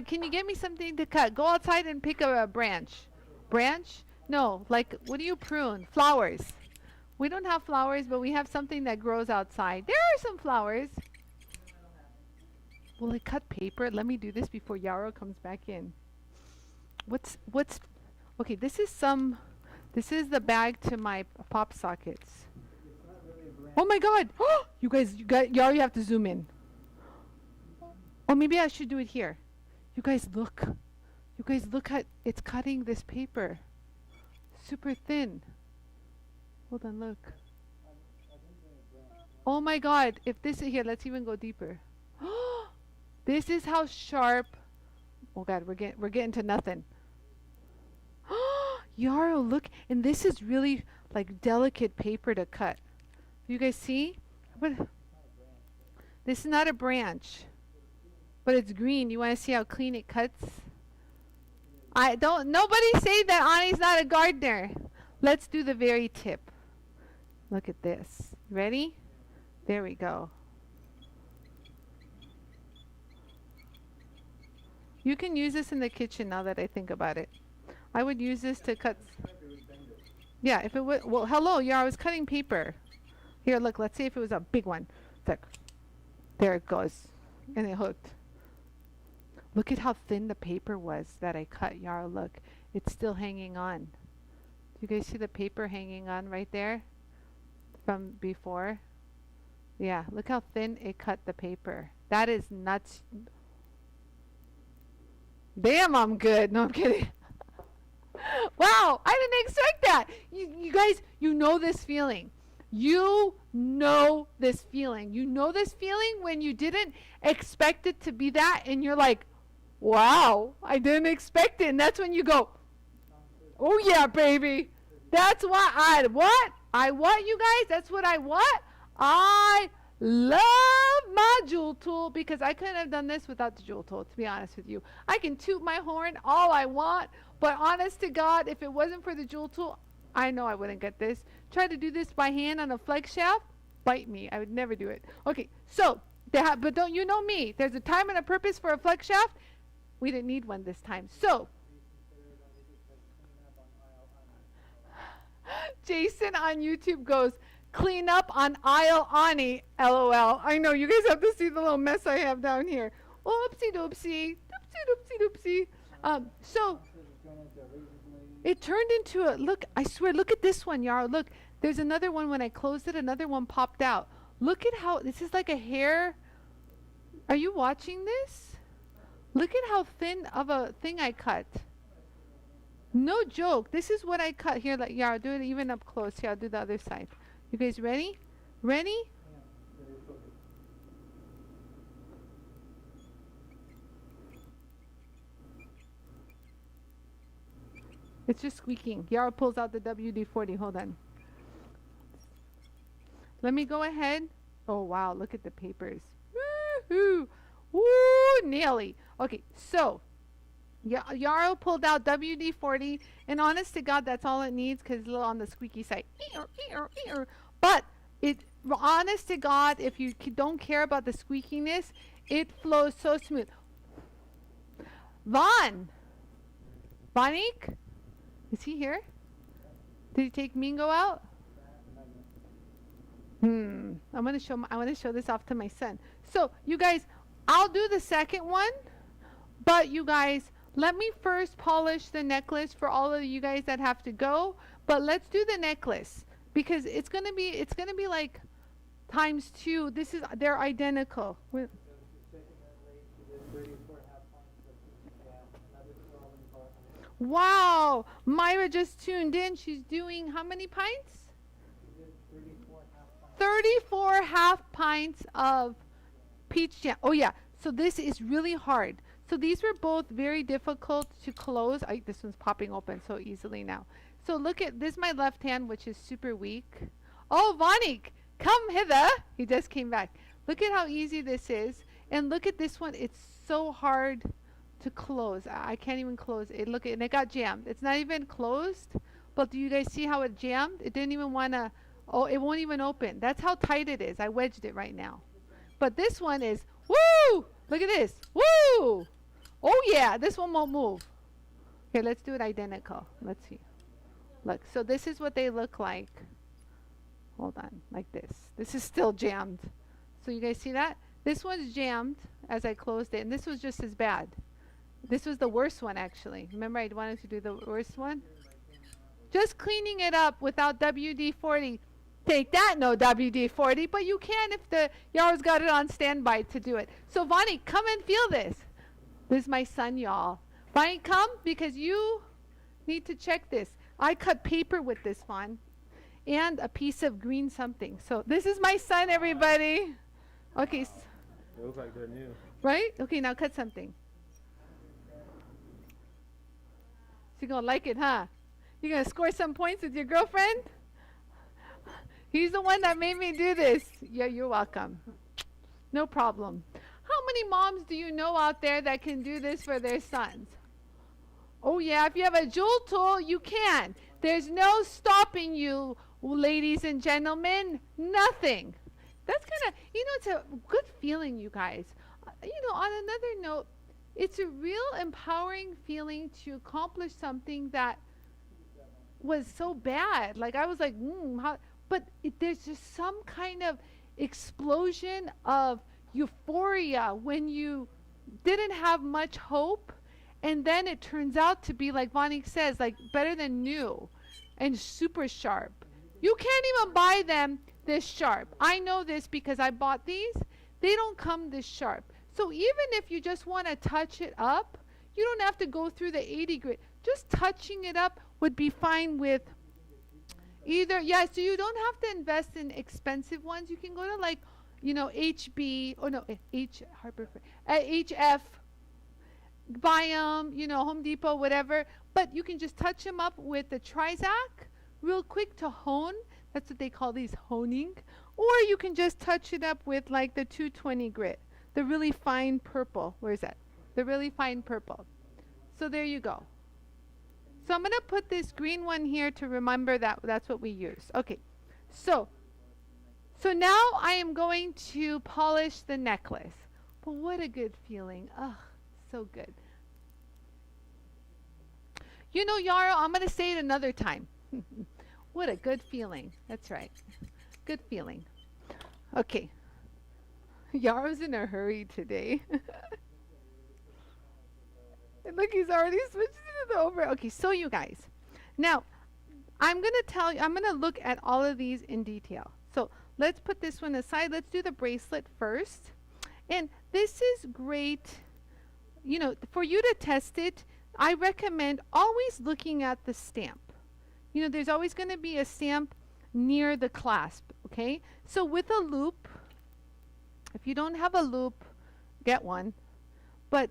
S1: Can you get me something to cut? Go outside and pick a branch. Branch? No, like, what do you prune? Flowers. We don't have flowers, but we have something that grows outside. There are some flowers. Will it cut paper? Let me do this before Yarrow comes back in. What's okay, this is the bag to my pop sockets. Oh my god! You guys, Yarrow, you have to zoom in. Or maybe I should do it here. You guys look. You guys look at, it's cutting this paper. Super thin. Hold on, look. Oh my god, if this is here, let's even go deeper. This is how sharp. Oh god, we're getting to nothing. Yarrow, look, and this is really like delicate paper to cut. You guys see? What? This is not a branch, but it's green. You want to see how clean it cuts? Nobody say that Ani's not a gardener. Let's do the very tip. Look at this. Ready? There we go. You can use this in the kitchen now that I think about it. I would use this to cut. Yeah, if it would. Well, hello, yeah, I was cutting paper. Here, look, let's see if it was a big one. It's like, there it goes. And it hooked. Look at how thin the paper was that I cut, Yarrow. Look, it's still hanging on. Do you guys see the paper hanging on right there from before? Yeah, look how thin it cut the paper. That is nuts. Damn, I'm good. No, I'm kidding. Wow, I didn't expect that. You guys, you know this feeling. You know this feeling. You know this feeling when you didn't expect it to be that, and you're like, wow, I didn't expect it. And that's when you go, oh yeah, baby. That's what I what, you guys? That's what I what? I love my jewel tool, because I couldn't have done this without the jewel tool, to be honest with you. I can toot my horn all I want, but honest to God, if it wasn't for the jewel tool, I know I wouldn't get this. Try to do this by hand on a flex shaft, bite me. I would never do it. Okay, so, but don't you know me? There's a time and a purpose for a flex shaft. We didn't need one this time. So, Jason on YouTube goes, clean up on aisle Ani, LOL. I know, you guys have to see the little mess I have down here. Oopsie doopsie, doopsie doopsie doopsie. So, it turned into a, look, I swear, look at this one, Yarrow. Look, there's another one. When I closed it, another one popped out. Look at how, this is like a hair. Are you watching this? Look at how thin of a thing I cut. No joke. This is what I cut here. Like, Yarrow, do it even up close. Here, I'll do the other side. You guys ready? Ready? It's just squeaking. Yarrow pulls out the WD-40. Hold on. Let me go ahead. Oh, wow. Look at the papers. Woohoo! Woo! Nearly. Okay, so Yarrow pulled out WD-40, and honest to God, that's all it needs, because it's a little on the squeaky side. But honest to God, if you don't care about the squeakiness, it flows so smooth. Vonique? Is he here? Did he take Mingo out? I want to show this off to my son. So, you guys, I'll do the second one, but you guys, let me first polish the necklace for all of you guys that have to go. But let's do the necklace, because it's gonna be like ×2. They're identical. Wow, Myra just tuned in. She's doing how many pints? 34 half pints of peach jam. Oh yeah, so this is really hard. So these were both very difficult to close. This one's popping open so easily now. So look at this, my left hand, which is super weak. Oh, Vonique, come hither. He just came back. Look at how easy this is. And look at this one. It's so hard to close. I can't even close it. Look, and it got jammed. It's not even closed. But do you guys see how it jammed? It didn't even want to, oh, it won't even open. That's how tight it is. I wedged it right now. But this one is, woo! Look at this. Woo! Oh yeah, this one won't move. Here, let's do it identical. Let's see. Look, so this is what they look like. hold on, like this. This is still jammed. So you guys see that? This one's jammed as I closed it, and this was just as bad. This was the worst one, actually. Remember, I wanted to do the worst one? Just cleaning it up without WD-40. Take that, no WD-40, but you can if y'all's got it on standby to do it. So, Vonnie, come and feel this. This is my son, y'all. Vonnie, come, because you need to check this. I cut paper with this, Vaughn, and a piece of green something. So, this is my son, everybody. Okay.
S2: They look like they're new.
S1: Right? Okay, now cut something. So you're going to like it, huh? You're going to score some points with your girlfriend? He's the one that made me do this. Yeah, you're welcome. No problem. How many moms do you know out there that can do this for their sons? Oh, yeah, if you have a jewel tool, you can. There's no stopping you, ladies and gentlemen. Nothing. That's kind of, it's a good feeling, you guys. On another note, it's a real empowering feeling to accomplish something that was so bad. Like, I was like, how? But there's just some kind of explosion of euphoria when you didn't have much hope, and then it turns out to be, like Vonnie says, like better than new and super sharp. You can't even buy them this sharp. I know this because I bought these. They don't come this sharp. So even if you just want to touch it up, you don't have to go through the 80 grit. Just touching it up would be fine with either. Yeah, so you don't have to invest in expensive ones. You can go to like, HB, or no, HF, buy them, Home Depot, whatever. But you can just touch them up with the TRIZACT real quick to hone. That's what they call these honing. Or you can just touch it up with like the 220 grit, the really fine purple. Where is that? The really fine purple. So there you go. So I'm going to put this green one here to remember that that's what we use. Okay. So now I am going to polish the necklace. But what a good feeling. Ugh, so good. Yarrow, I'm going to say it another time. What a good feeling. That's right. Good feeling. Okay. Yarrow's in a hurry today. And look, he's already switched to the over. Okay, so you guys. Now, I'm going to look at all of these in detail. So let's put this one aside. Let's do the bracelet first. And this is great. For you to test it, I recommend always looking at the stamp. There's always going to be a stamp near the clasp, okay? So with a loop, if you don't have a loop, get one. But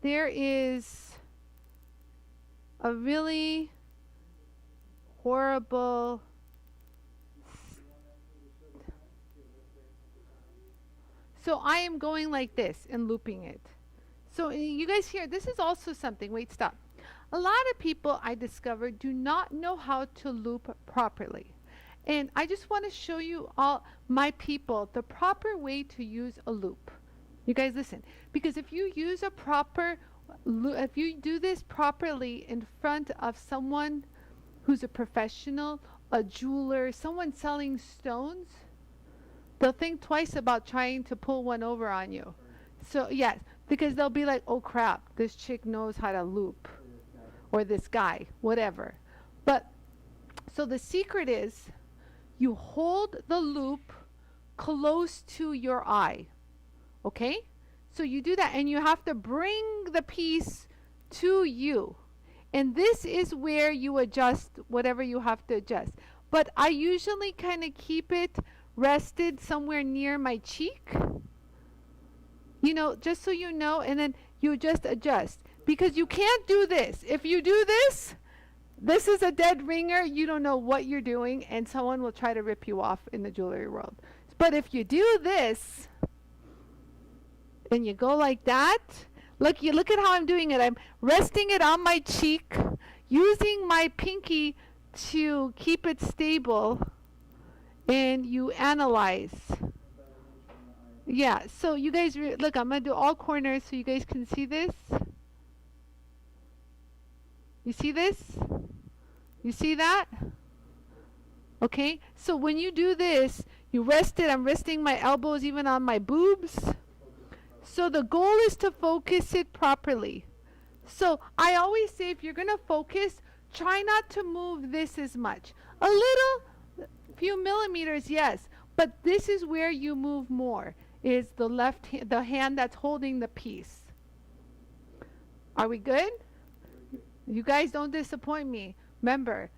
S1: there is a really horrible so I am going like this and looping it. So you guys hear, this is also something. Wait, stop. A lot of people I discovered do not know how to loop properly. And I just want to show you all my people the proper way to use a loop. You guys listen, because if you use a proper if you do this properly in front of someone who's a professional, a jeweler, someone selling stones, they'll think twice about trying to pull one over on you. So yes, because they'll be like, oh crap, this chick knows how to loop, or this guy, whatever. But so the secret is you hold the loop close to your eye. Okay? So you do that, and you have to bring the piece to you. And this is where you adjust whatever you have to adjust. But I usually kind of keep it rested somewhere near my cheek. Just so you know, and then you just adjust. Because you can't do this. If you do this, this is a dead ringer. You don't know what you're doing, and someone will try to rip you off in the jewelry world. But if you do this, and you go like that, look at how I'm doing it. I'm resting it on my cheek, using my pinky to keep it stable, and you analyze. Yeah, so you guys, look, I'm going to do all corners so you guys can see this. You see this? You see that? Okay, so when you do this, you rest it. I'm resting my elbows even on my boobs. So the goal is to focus it properly. So I always say if you're going to focus, try not to move this as much. A little, few millimeters, yes, but this is where you move more, is the the hand that's holding the piece. Are we good? You guys don't disappoint me. Remember,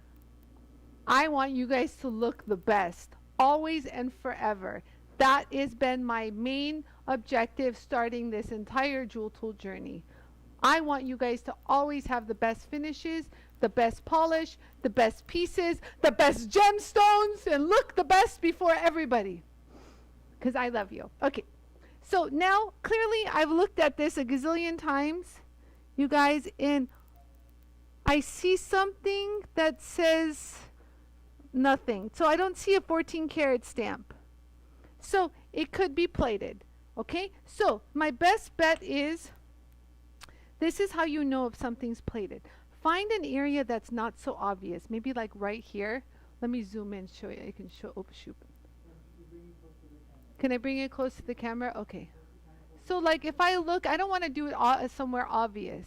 S1: I want you guys to look the best, always and forever. That has been my main objective starting this entire Jewel Tool journey. I want you guys to always have the best finishes, the best polish, the best pieces, the best gemstones, and look the best before everybody. Because I love you. Okay, so now clearly I've looked at this a gazillion times, you guys, and I see something that says nothing. So I don't see a 14 karat stamp. So it could be plated. Okay, so my best bet is, this is how you know if something's plated. Find an area that's not so obvious. Maybe like right here. Let me zoom in, show you. I can show, oh shoot. Can I bring it close to the camera? Okay. So like if I look, I don't want to do it somewhere obvious,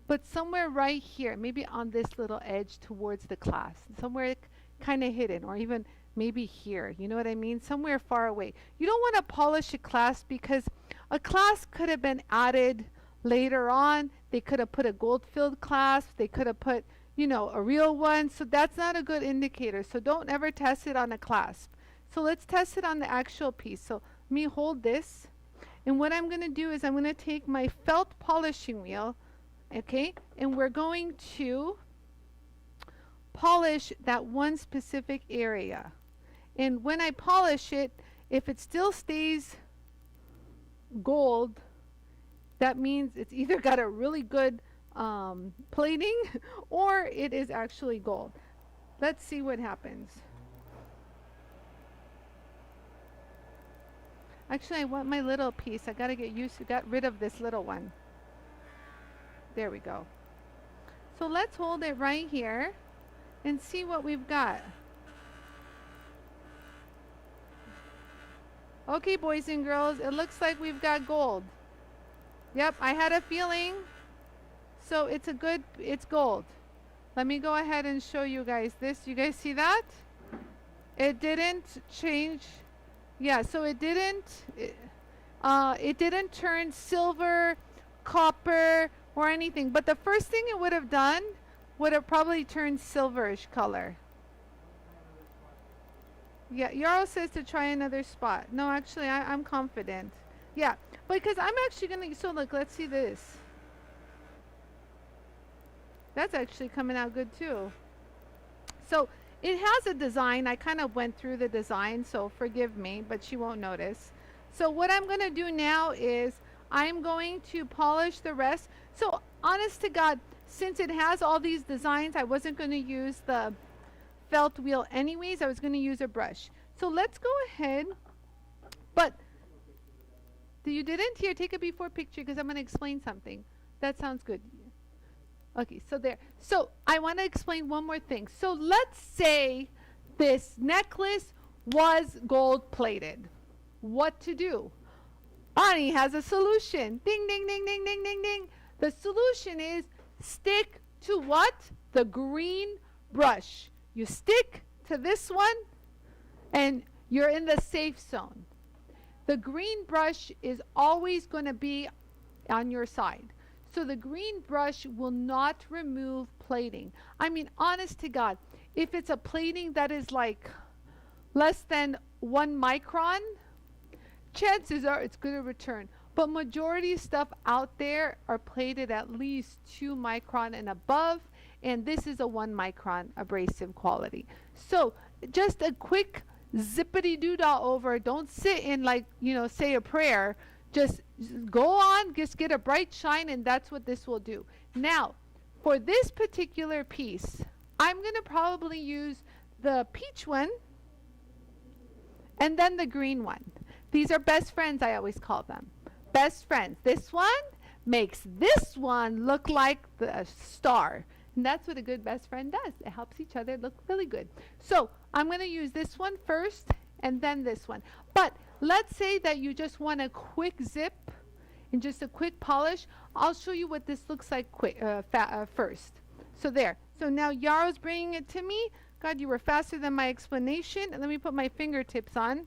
S1: but somewhere right here, maybe on this little edge towards the clasp, somewhere kind of hidden, or even maybe here, you know what I mean? Somewhere far away. You don't want to polish a clasp because a clasp could have been added later on. They could have put a gold-filled clasp. They could have put, you know, a real one. So that's not a good indicator. So don't ever test it on a clasp. So let's test it on the actual piece. So let me hold this. And what I'm going to do is I'm going to take my felt polishing wheel, okay, and we're going to polish that one specific area. And when I polish it, if it still stays gold, that means it's either got a really good plating or it is actually gold. Let's see what happens. Actually, I want my little piece. I got to get used to, got rid of this little one. There we go. So let's hold it right here and see what we've got. Okay, boys and girls, it looks like we've got gold. Yep, I had a feeling. So it's gold. Let me go ahead and show you guys this. You guys see that? It didn't change. Yeah, so it didn't turn silver, copper, or anything. But the first thing it would have done would have probably turned silverish color. Yeah, Yarrow says to try another spot. No, actually, I'm confident. Yeah, because I'm actually going to, so look, let's see this. That's actually coming out good too. So it has a design. I kind of went through the design, so forgive me, but she won't notice. So what I'm going to do now is I'm going to polish the rest. So honest to God, since it has all these designs, I wasn't going to use the felt wheel anyways. I was going to use a brush. So let's go ahead. But you didn't? Here, take a before picture because I'm going to explain something. That sounds good. Okay, so there. So I want to explain one more thing. So let's say this necklace was gold plated. What to do? Ani has a solution. Ding, ding, ding, ding, ding, ding, ding. The solution is stick to what? The green brush. You stick to this one and you're in the safe zone. The green brush is always going to be on your side. So the green brush will not remove plating. I mean, honest to God, if it's a plating that is like less than 1 micron, chances are it's going to return. But majority of stuff out there are plated at least 2 micron and above, and this is a 1 micron abrasive quality. So just a quick zippity doo-dah over. Don't sit and, like, you know, say a prayer. Just go on, just get a bright shine, and that's what this will do. Now, for this particular piece, I'm going to probably use the peach one and then the green one. These are best friends, I always call them. Best friends. This one makes this one look like the star. And that's what a good best friend does. It helps each other look really good. So I'm going to use this one first and then this one. But let's say that you just want a quick zip and just a quick polish. I'll show you what this looks like first. So there. So now Yarrow's bringing it to me. God, you were faster than my explanation. And let me put my fingertips on.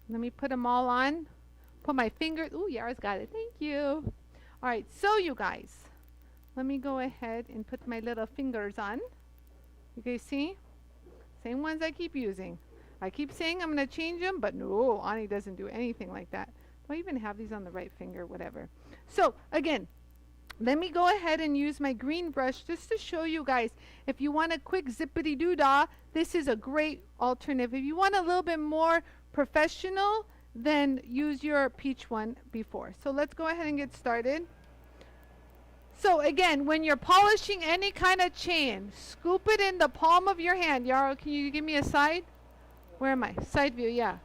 S1: Let me put them all on. Put my fingers. Ooh, Yarrow's got it. Thank you. All right. So you guys, let me go ahead and put my little fingers on. You guys see? Same ones I keep using. I keep saying I'm going to change them, but no, Ani doesn't do anything like that. Do I even have these on the right finger? Whatever. So again, let me go ahead and use my green brush just to show you guys. If you want a quick zippity-doo-dah, this is a great alternative. If you want a little bit more professional, then use your peach one before. So let's go ahead and get started. So again, when you're polishing any kind of chain, scoop it in the palm of your hand. Yarrow, can you give me a side? Where am I? Side view, yeah.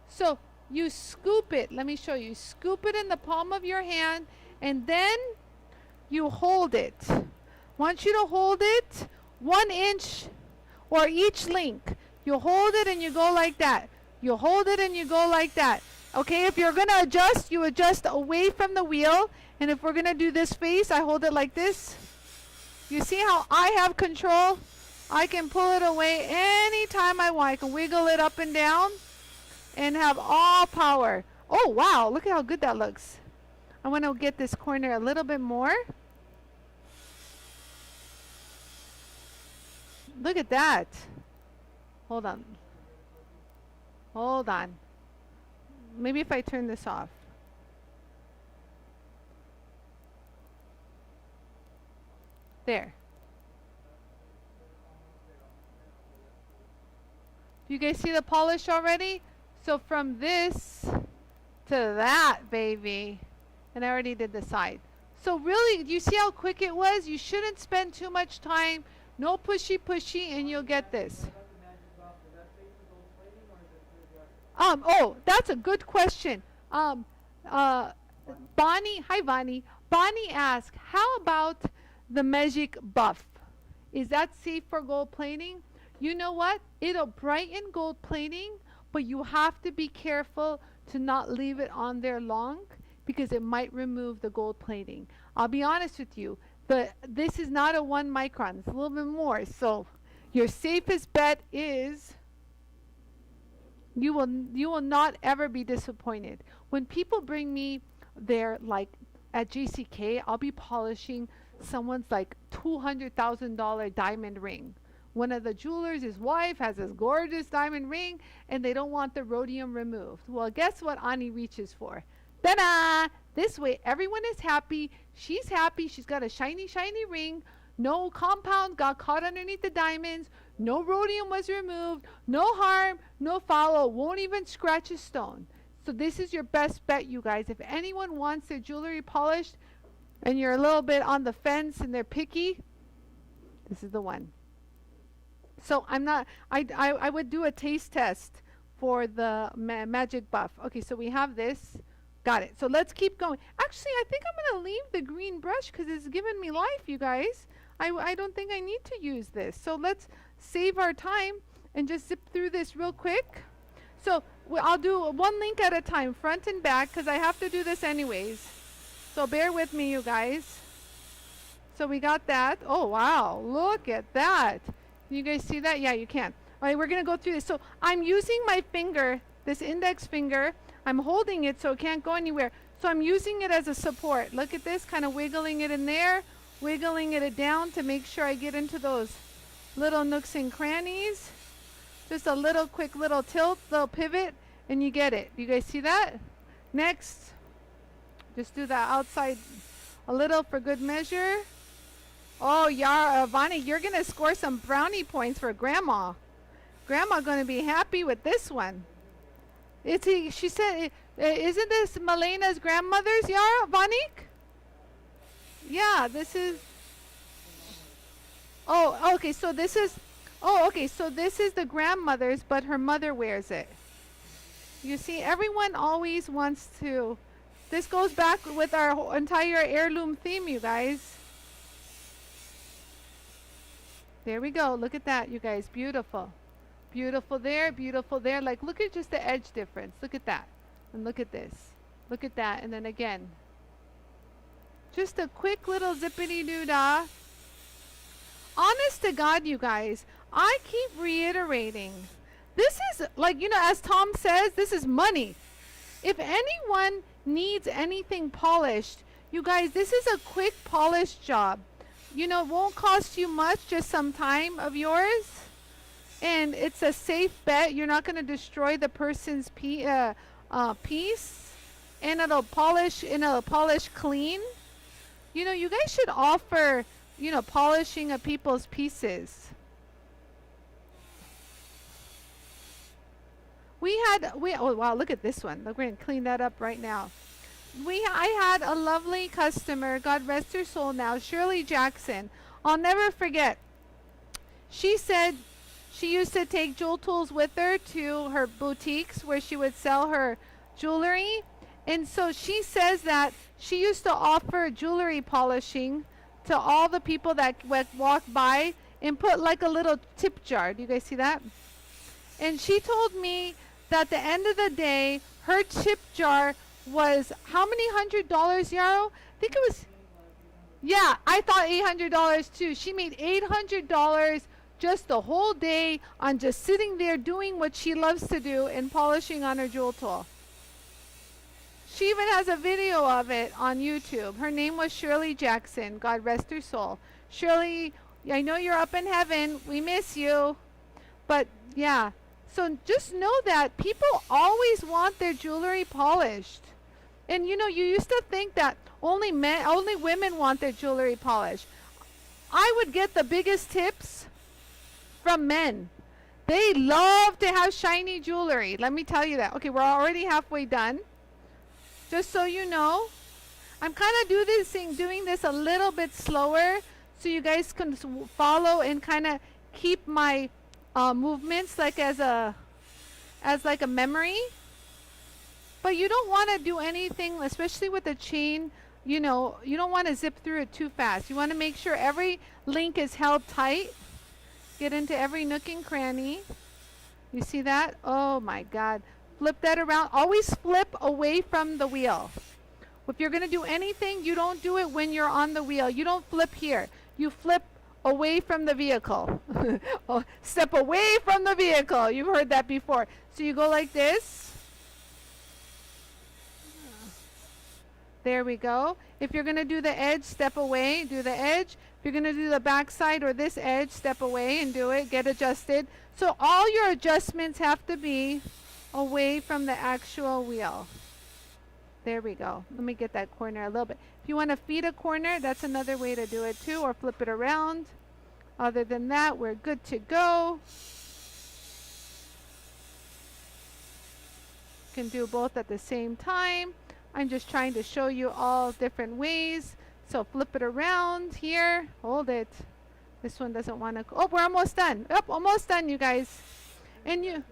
S1: So you scoop it. Let me show you. Scoop it in the palm of your hand, and then you hold it. I want you to hold it 1 inch or each link. You hold it and you go like that. You hold it and you go like that. Okay, if you're going to adjust, you adjust away from the wheel. And if we're going to do this face, I hold it like this. You see how I have control? I can pull it away anytime I want. I can wiggle it up and down and have all power. Oh, wow. Look at how good that looks. I want to get this corner a little bit more. Look at that. Hold on. Hold on. Maybe if I turn this off. There. Do you guys see the polish already? So from this to that, baby. And I already did the side. So really, do you see how quick it was? You shouldn't spend too much time. No pushy, and you'll get this. Oh, that's a good question. Bonnie, hi Bonnie. Bonnie asked, how about the Magic Buff? Is that safe for gold plating? You know what? It'll brighten gold plating, but you have to be careful to not leave it on there long because it might remove the gold plating. I'll be honest with you, this is not a 1 micron. It's a little bit more. So your safest bet is you will not ever be disappointed. When people bring me their, like at JCK, I'll be polishing someone's like $200,000 diamond ring. One of the jewelers, his wife, has this gorgeous diamond ring, and they don't want the rhodium removed. Well, guess what Ani reaches for? Ta-da! This way, everyone is happy. She's happy. She's got a shiny, shiny ring. No compound got caught underneath the diamonds. No rhodium was removed. No harm, no foul. Won't even scratch a stone. So this is your best bet, you guys. If anyone wants their jewelry polished and you're a little bit on the fence and they're picky, this is the one. So I would do a taste test for the Magic Buff. Okay, so we have this. Got it. So let's keep going. Actually, I think I'm going to leave the green brush because it's giving me life, you guys. I don't think I need to use this. So let's save our time and just zip through this real quick. So I'll do 1 link at a time, front and back, because I have to do this anyways. So bear with me, you guys. So we got that. Oh, wow. Look at that. Can you guys see that? Yeah, you can. All right, we're going to go through this. So I'm using my finger, this index finger. I'm holding it so it can't go anywhere. So I'm using it as a support. Look at this, kind of wiggling it in there, wiggling it down to make sure I get into those little nooks and crannies. Just a little quick little tilt, little pivot, and you get it. You guys see that? Next, just do the outside a little for good measure. Oh, Bonnie, you're going to score some brownie points for Grandma. Grandma going to be happy with this one. She said, isn't this Melena's grandmother's, Yara, Vanik? Yeah, this is. Oh, okay, so this is. Oh, okay, so this is the grandmother's, but her mother wears it. You see, everyone always wants to. This goes back with our entire heirloom theme, you guys. There we go. Look at that, you guys. Beautiful. Beautiful there, beautiful there. Like, look at just the edge difference. Look at that. And look at this. Look at that. And then again. Just a quick little zippity-doo-dah. Honest to God, you guys, I keep reiterating. This is, like, you know, as Tom says, this is money. If anyone needs anything polished, you guys, this is a quick polish job. You know, it won't cost you much, just some time of yours. And it's a safe bet. You're not going to destroy the person's piece. And it'll polish clean. You know, you guys should offer, you know, polishing of people's pieces. Oh wow, look at this one. Look, we're going to clean that up right now. I had a lovely customer, God rest her soul now, Shirley Jackson. I'll never forget. She said she used to take jewel tools with her to her boutiques where she would sell her jewelry. And so she says that she used to offer jewelry polishing to all the people that walk by and put like a little tip jar. Do you guys see that? And she told me that at the end of the day, her tip jar was how many $100, Yarrow? I think it was, yeah, I thought $800 too. She made $800 just the whole day on just sitting there doing what she loves to do and polishing on her jewel tool. She even has a video of it on YouTube. Her name was Shirley Jackson. God rest her soul. Shirley, I know you're up in heaven. We miss you. But yeah, so just know that people always want their jewelry polished. And you know, you used to think that only women want their jewelry polished. I would get the biggest tips from men. They love to have shiny jewelry. Let me tell you that. Okay, we're already halfway done. Just so you know, I'm kind of doing this a little bit slower so you guys can follow and kind of keep my movements like as like a memory. But you don't want to do anything, especially with the chain, you know, you don't want to zip through it too fast. You want to make sure every link is held tight. Get into every nook and cranny. You see that? Oh my God. Flip that around. Always flip away from the wheel. If you're going to do anything, you don't do it when you're on the wheel. You don't flip here. You flip away from the vehicle. Oh, step away from the vehicle. You've heard that before. So you go like this. There we go. If you're going to do the edge, step away, do the edge. If you're going to do the back side or this edge, step away and do it. Get adjusted. So all your adjustments have to be away from the actual wheel. There we go. Let me get that corner a little bit. If you want to feed a corner, that's another way to do it too, or flip it around. Other than that, we're good to go. You can do both at the same time. I'm just trying to show you all different ways. So flip it around here. Hold it. This one doesn't want to. Oh, we're almost done. Oh, almost done, you guys. And you.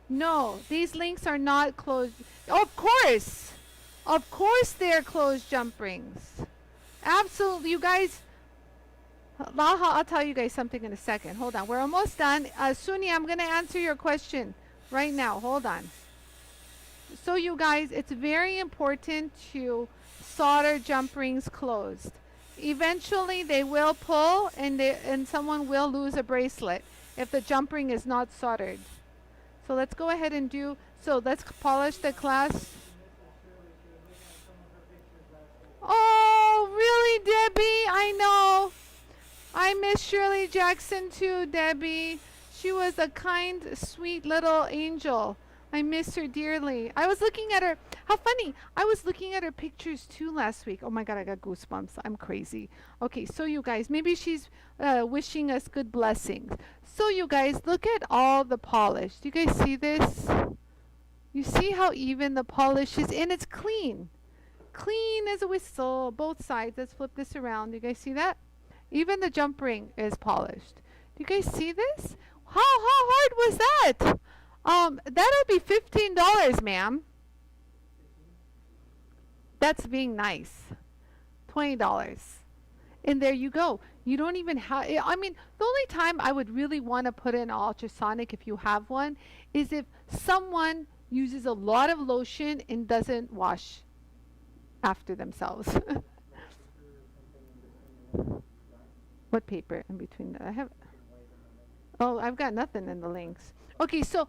S1: No, these links are not closed. Oh, of course. Of course they're closed jump rings. Absolutely, you guys. I'll tell you guys something in a second. Hold on. We're almost done. Suni, I'm going to answer your question right now. Hold on. So you guys, it's very important to solder jump rings closed. Eventually they will pull and someone will lose a bracelet if the jump ring is not soldered. So let's go ahead and let's polish the clasp. Oh, really, Debbie? I know. I miss Shirley Jackson too, Debbie. She was a kind, sweet little angel. I miss her dearly. I was looking at her. How funny. I was looking at her pictures too last week. Oh my God, I got goosebumps. I'm crazy. Okay, so you guys, maybe she's wishing us good blessings. So you guys, look at all the polish. Do you guys see this? You see how even the polish is, and it's clean. Clean as a whistle, both sides. Let's flip this around. Do you guys see that? Even the jump ring is polished. Do you guys see this? How hard was that? That'll be $15, ma'am. That's being nice. $20. And there you go. You don't even have, I mean, the only time I would really want to put in ultrasonic, if you have one, is if someone uses a lot of lotion and doesn't wash after themselves. What paper in between that? I have, oh, I've got nothing in the links. Okay, so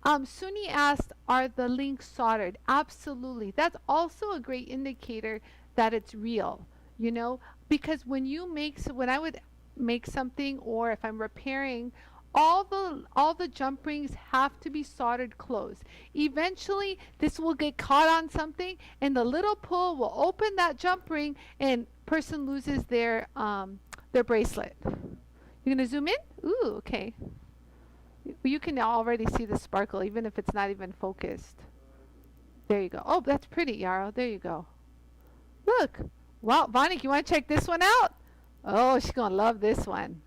S1: Suni asked, are the links soldered? Absolutely. That's also a great indicator that it's real, you know, because when you make, so when I would make something, or if I'm repairing, all the jump rings have to be soldered closed. Eventually this will get caught on something and the little pull will open that jump ring and person loses their bracelet. You're gonna zoom in? Ooh, okay. You can already see the sparkle even if it's not even focused. There you go. Oh, that's pretty, Yarrow. There you go. Look. Wow, Bonnie, you want to check this one out? Oh, she's gonna love this one.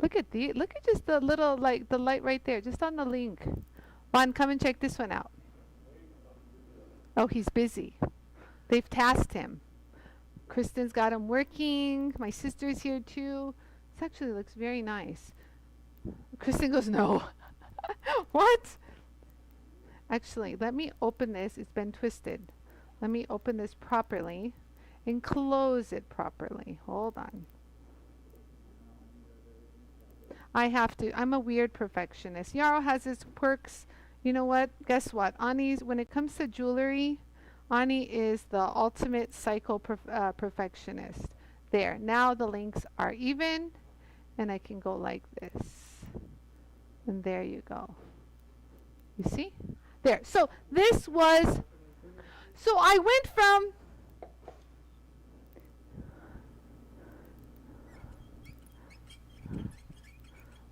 S1: Look at just the little, like, the light right there, just on the link. Bon, come and check this one out. Oh, he's busy. They've tasked him. Kristen's got him working. My sister's here too. This actually looks very nice. Kristen goes, no. What? Actually, let me open this. It's been twisted. Let me open this properly and close it properly. Hold on. I have to. I'm a weird perfectionist. Yarrow has his quirks. You know what? Guess what? Ani's, when it comes to jewelry, Ani is the ultimate psycho perfectionist. There. Now the links are even, and I can go like this. And there you go. You see? There. So this was, so I went from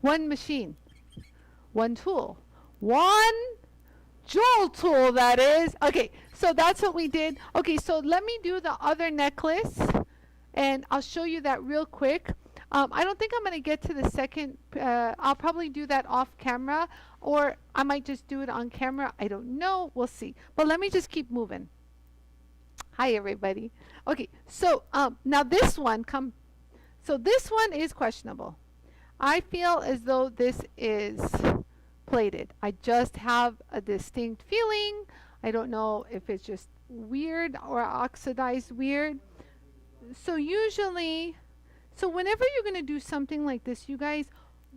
S1: one machine, one tool, one JOOLTOOL, that is. Okay, so that's what we did. Okay, so let me do the other necklace, and I'll show you that real quick. I don't think I'm going to get to the second. I'll probably do that off camera, or I might just do it on camera. I don't know. We'll see. But let me just keep moving. Hi, everybody. Okay, so now this one so this one is questionable. I feel as though this is plated. I just have a distinct feeling. I don't know if it's just weird or oxidized weird. So usually, so whenever you're going to do something like this, you guys,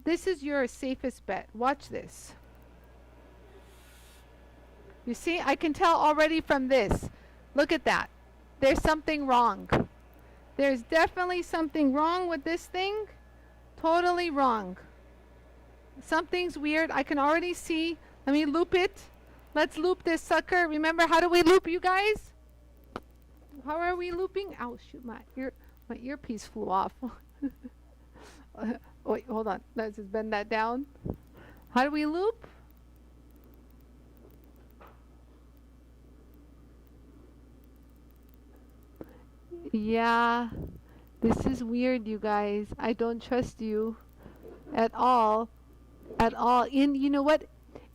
S1: this is your safest bet. Watch this. You see, I can tell already from this. Look at that. There's something wrong. There's definitely something wrong with this thing. Totally wrong. Something's weird. I can already see. Let me loop it. Let's loop this sucker. Remember, how do we loop, you guys? How are we looping? Oh, shoot, my earpiece flew off. Wait, hold on. Let's just bend that down. How do we loop? Yeah. This is weird, you guys. I don't trust you at all. At all. And you know what?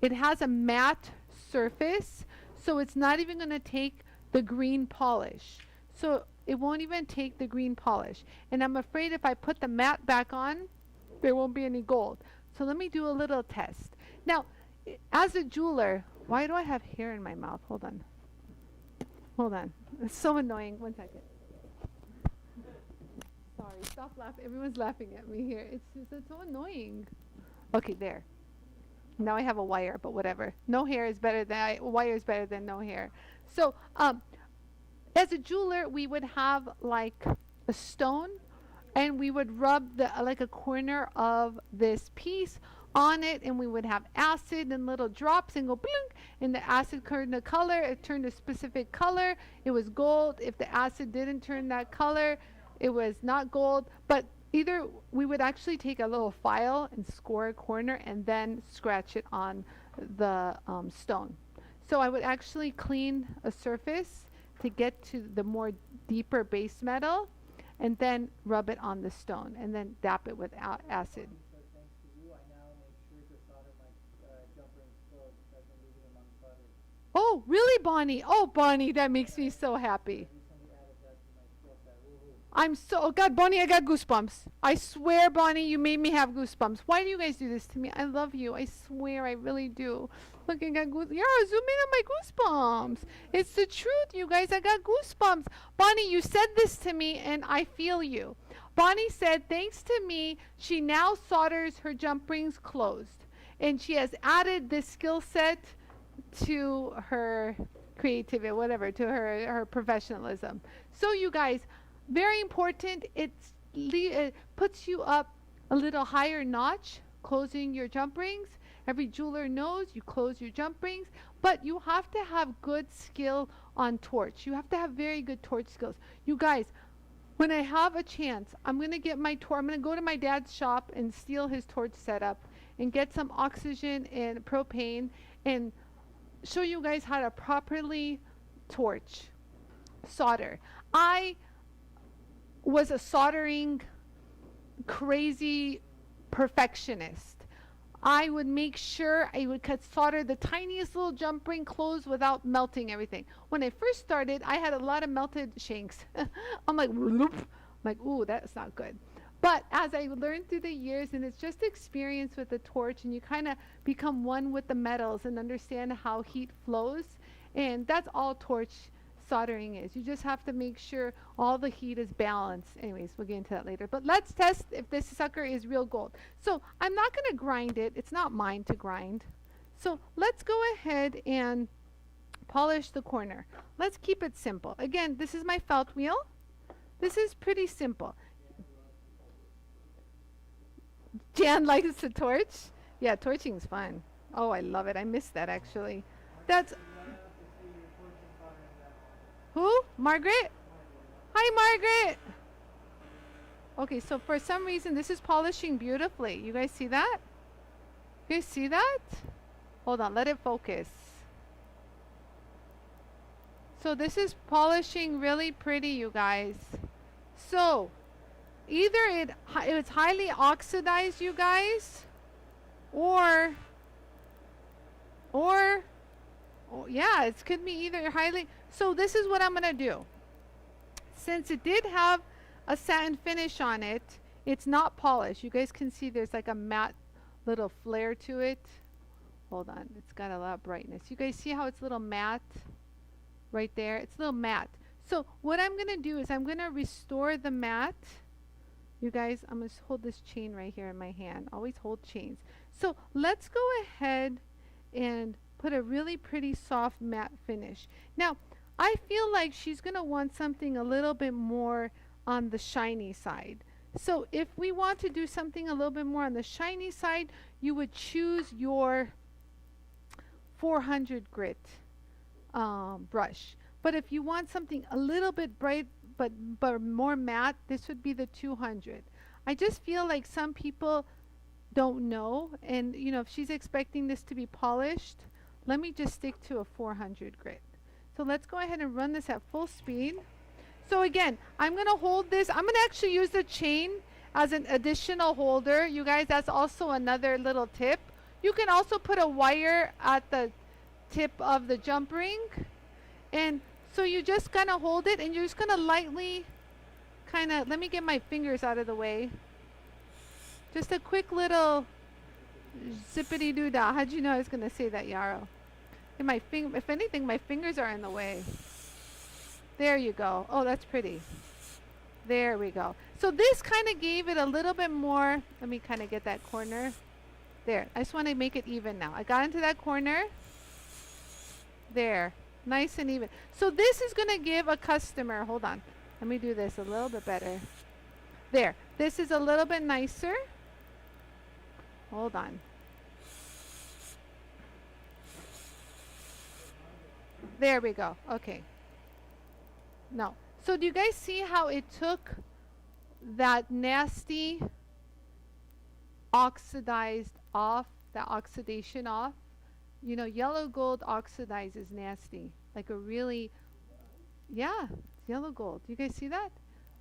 S1: It has a matte surface, so it's not even going to take the green polish. So it won't even take the green polish. And I'm afraid if I put the matte back on, there won't be any gold. So let me do a little test. Now, as a jeweler, why do I have hair in my mouth? Hold on. Hold on. It's so annoying. One second. Sorry, stop laughing. Everyone's laughing at me here. It's so annoying. Okay, there. Now I have a wire, but whatever. No hair is better than wire is better than no hair. So, as a jeweler, we would have like a stone, and we would rub the like a corner of this piece on it, and we would have acid and little drops and go blink, and the acid turned a color. It turned a specific color. It was gold. If the acid didn't turn that color, it was not gold. But either we would actually take a little file and score a corner and then scratch it on the stone. So I would actually clean a surface to get to the more deeper base metal, and then rub it on the stone, and then dap it with acid. Oh, really, Bonnie? Oh, Bonnie, that makes me so happy. I'm so, oh God, Bonnie, I got goosebumps. I swear, Bonnie, you made me have goosebumps. Why do you guys do this to me? I love you. I swear, I really do. Look, I got goosebumps. Yeah, zoom in on my goosebumps. It's the truth, you guys. I got goosebumps. Bonnie, you said this to me, and I feel you. Bonnie said, thanks to me, she now solders her jump rings closed. And she has added this skill set to her creativity, whatever, to her professionalism. So, you guys, very important, it puts you up a little higher notch, closing your jump rings. Every jeweler knows you close your jump rings, but you have to have good skill on torch. You have to have very good torch skills. You guys, when I have a chance, I'm going to get my torch. I'm going to go to my dad's shop and steal his torch setup and get some oxygen and propane and show you guys how to properly torch, solder. I was a soldering crazy perfectionist. I would make sure I would solder the tiniest little jump ring closed without melting everything. When I first started, I had a lot of melted shanks. I'm like, whoop. I'm like, ooh, that's not good. But as I learned through the years, and it's just experience with the torch, and you kind of become one with the metals and understand how heat flows, and that's all torch soldering is. You just have to make sure all the heat is balanced. Anyways, we'll get into that later. But let's test if this sucker is real gold. So I'm not going to grind it. It's not mine to grind. So let's go ahead and polish the corner. Let's keep it simple. Again, this is my felt wheel. This is pretty simple. Jan likes the torch. Yeah, torching's fun. Oh, I love it. I miss that actually. That's who? Margaret? Hi, Margaret. Okay, so for some reason, this is polishing beautifully. You guys see that? You guys see that? Hold on, let it focus. So this is polishing really pretty, you guys. So either it's highly oxidized, you guys, or oh, yeah, it could be either highly. So this is what I'm going to do. Since it did have a satin finish on it, it's not polished. You guys can see there's like a matte little flare to it. Hold on. It's got a lot of brightness. You guys see how it's a little matte right there? It's a little matte. So what I'm going to do is I'm going to restore the matte. You guys, I'm going to hold this chain right here in my hand. Always hold chains. So let's go ahead and put a really pretty soft matte finish. Now, I feel like she's going to want something a little bit more on the shiny side. So if we want to do something a little bit more on the shiny side, you would choose your 400 grit brush. But if you want something a little bit bright but more matte, this would be the 200. I just feel like some people don't know, and you know, if she's expecting this to be polished, let me just stick to a 400 grit. So let's go ahead and run this at full speed. So again, I'm going to hold this. I'm going to actually use the chain as an additional holder. You guys, that's also another little tip. You can also put a wire at the tip of the jump ring. And so you just kind of hold it, and you're just going to lightly kind of, let me get my fingers out of the way. Just a quick little zippity-doo-dah. How'd you know I was going to say that, Yarrow? And if anything, my fingers are in the way. There you go. Oh, that's pretty. There we go. So this kind of gave it a little bit more. Let me kind of get that corner. There. I just want to make it even now. I got into that corner. There. Nice and even. So this is going to give a customer, hold on. Let me do this a little bit better. There. This is a little bit nicer. Hold on. There we go. Okay. No. So do you guys see how it took that nasty oxidized off, that oxidation off? You know, yellow gold oxidizes nasty. Like a really, yeah, it's yellow gold. Do you guys see that?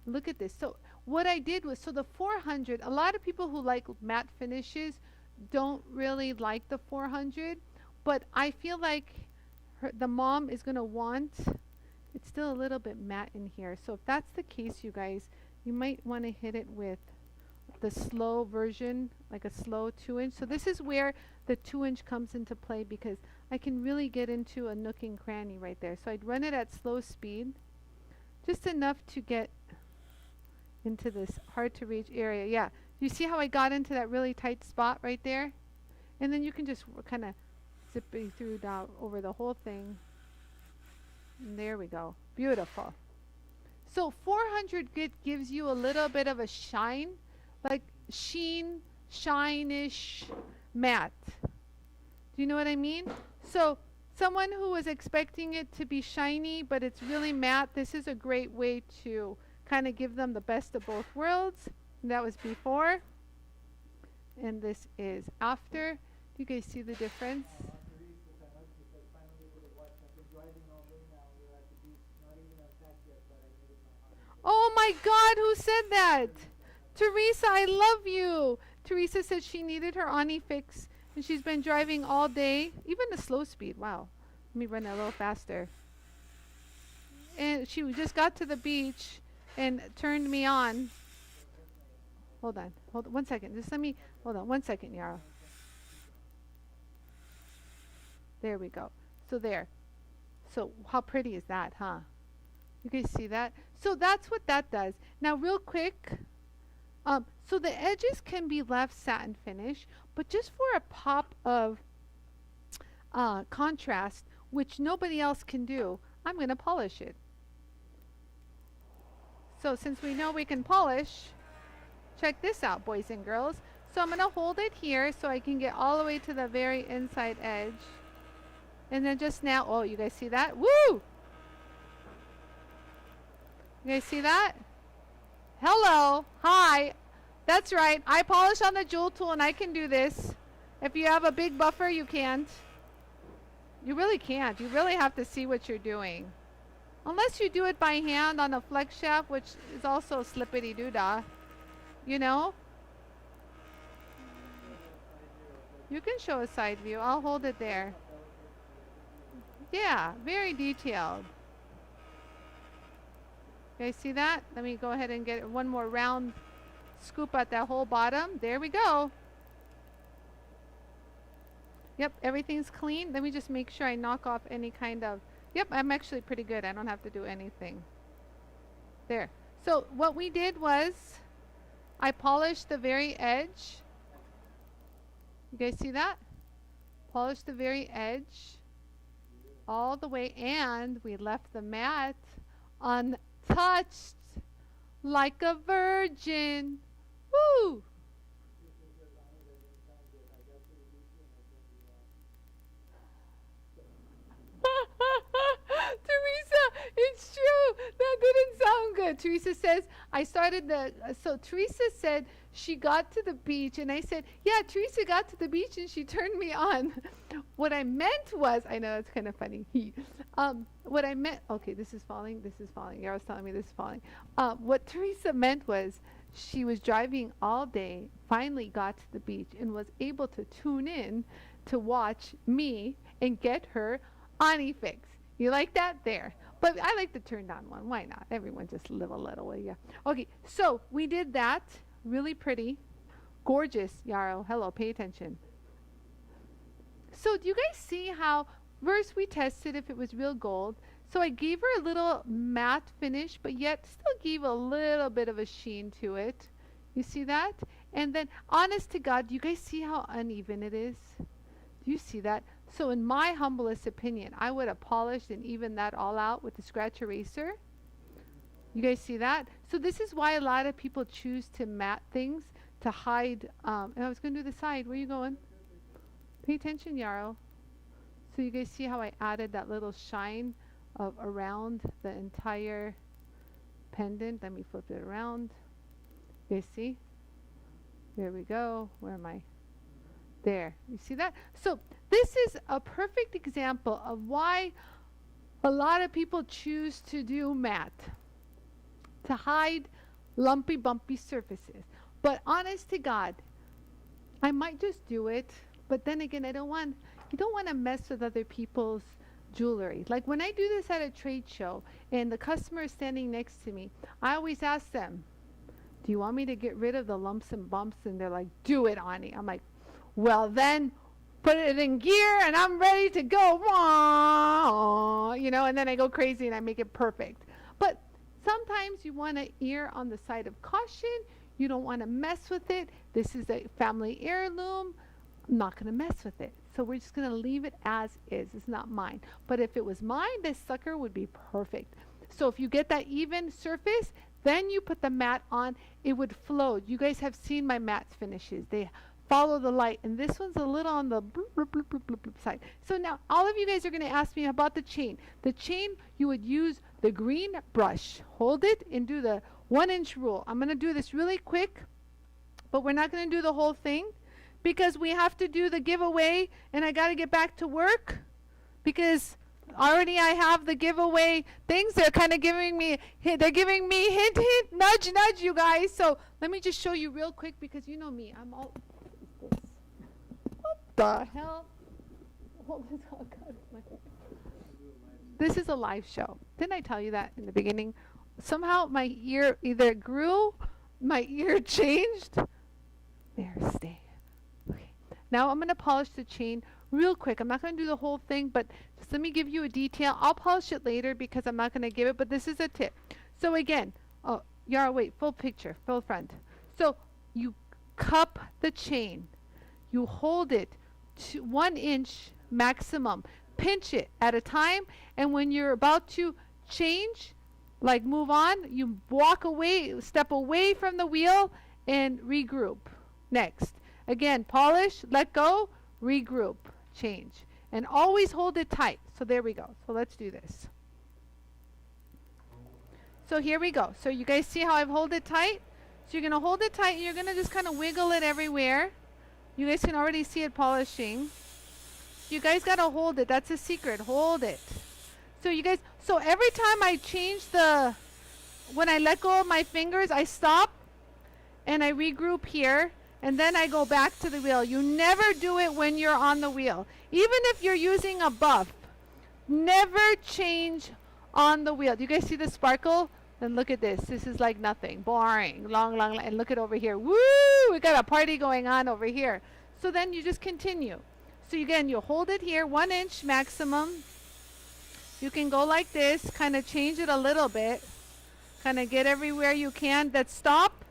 S1: Look at this. So what I did was, so the 400, a lot of people who like matte finishes don't really like the 400, but I feel like the mom is going to want, it's still a little bit matte in here. So if that's the case, you guys, you might want to hit it with the slow version, like a slow 2-inch. So this is where the 2-inch comes into play, because I can really get into a nook and cranny right there. So I'd run it at slow speed, just enough to get into this hard to reach area. Yeah, you see how I got into that really tight spot right there? And then you can just kind of zip it through down over the whole thing. And there we go. Beautiful. So 400 grit gives you a little bit of a shine, like sheen, shine-ish matte. Do you know what I mean? So someone who was expecting it to be shiny, but it's really matte, this is a great way to kind of give them the best of both worlds. And that was before. And this is after. Do you guys see the difference? Oh my God, who said that? Teresa, I love you. Teresa said she needed her Ani fix, and she's been driving all day, even the slow speed. Wow. Let me run it a little faster. And she just got to the beach and turned me on. Hold on. Hold on 1 second. Just let me, hold on 1 second, Yarrow. There we go. So there. So how pretty is that, huh? You guys see that? So that's what that does. Now real quick, so the edges can be left satin finish, but just for a pop of contrast, which nobody else can do, I'm going to polish it. So since we know we can polish, check this out, boys and girls. So I'm going to hold it here so I can get all the way to the very inside edge. And then just now, oh, you guys see that? Woo! You guys see that? Hello. Hi. That's right. I polish on the Jool tool and I can do this. If you have a big buffer, you can't. You really can't. You really have to see what you're doing. Unless you do it by hand on a flex shaft, which is also slippity-doo-dah. You know? You can show a side view. I'll hold it there. Yeah, very detailed. You guys see that? Let me go ahead and get one more round scoop at that whole bottom. There we go. Yep, everything's clean. Let me just make sure I knock off any kind of... Yep, I'm actually pretty good. I don't have to do anything. There. So what we did was I polished the very edge. You guys see that? Polished the very edge all the way, and we left the mat untouched like a virgin. Woo! Teresa, it's true. That didn't sound good. Teresa says, I started the, so Teresa said she got to the beach, and I said, yeah, Teresa got to the beach and she turned me on. What I meant was, I know that's kind of funny. What I meant, okay, this is falling. Yara's telling me this is falling. What Teresa meant was she was driving all day, finally got to the beach, and was able to tune in to watch me and get her Ani fix. You like that? There. But I like the turned on one. Why not? Everyone just live a little way. Yeah. Okay, so we did that. Really pretty. Gorgeous, Yarrow. Hello, pay attention. So do you guys see how first we tested if it was real gold? So I gave her a little matte finish, but yet still gave a little bit of a sheen to it. You see that? And then, honest to God, do you guys see how uneven it is? Do you see that? So in my humblest opinion, I would have polished and evened that all out with the scratch eraser. You guys see that? So this is why a lot of people choose to matte things to hide. And I was going to do the side. Where are you going? Pay attention, Yarrow. So you guys see how I added that little shine of around the entire pendant. Let me flip it around. You guys see? There we go. Where am I? There. You see that? So this is a perfect example of why a lot of people choose to do matte, to hide lumpy, bumpy surfaces. But honest to God, I might just do it. But then again, you don't want to mess with other people's jewelry. Like when I do this at a trade show and the customer is standing next to me, I always ask them, do you want me to get rid of the lumps and bumps? And they're like, do it, Ani. I'm like, well then, put it in gear and I'm ready to go. You know, and then I go crazy and I make it perfect. But sometimes you want to err on the side of caution. You don't want to mess with it. This is a family heirloom. I'm not going to mess with it. So we're just going to leave it as is. It's not mine. But if it was mine, this sucker would be perfect. So if you get that even surface, then you put the mat on, it would float. You guys have seen my mat finishes. They follow the light. And this one's a little on the bloop, bloop, bloop, bloop, bloop, bloop side. So now all of you guys are going to ask me about the chain. The chain, you would use the green brush. Hold it and do the 1-inch rule. I'm going to do this really quick, but we're not going to do the whole thing because we have to do the giveaway and I got to get back to work because already I have the giveaway things. They're kind of giving me, they're giving me hint, hint, nudge, nudge, you guys. So let me just show you real quick because you know me. I'm all, what the hell? Hold this, oh God, this is a live show. Didn't I tell you that in the beginning? Somehow my ear either grew, my ear changed. There, stay. Okay. Now I'm going to polish the chain real quick. I'm not going to do the whole thing, but just let me give you a detail. I'll polish it later because I'm not going to give it, but this is a tip. So again, oh, Yara, wait, full picture, full front. So you cup the chain. You hold it to 1 inch maximum. Pinch it at a time, and when you're about to change, like move on, you walk away, step away from the wheel and regroup. Next, again, polish, let go, regroup, change, and always hold it tight. So there we go. So let's do this. So here we go. So you guys see how I've hold it tight? So you're going to hold it tight and you're going to just kind of wiggle it everywhere. You guys can already see it polishing. You guys got to hold it. That's a secret. Hold it. So you guys, so every time I change when I let go of my fingers, I stop and I regroup here and then I go back to the wheel. You never do it when you're on the wheel. Even if you're using a buff, never change on the wheel. Do you guys see the sparkle? Then look at this. This is like nothing. Boring. Long, long, and look at over here. Woo! We got a party going on over here. So then you just continue. So again, you hold it here, 1 inch maximum. You can go like this, kind of change it a little bit, kind of get everywhere you can. That stop,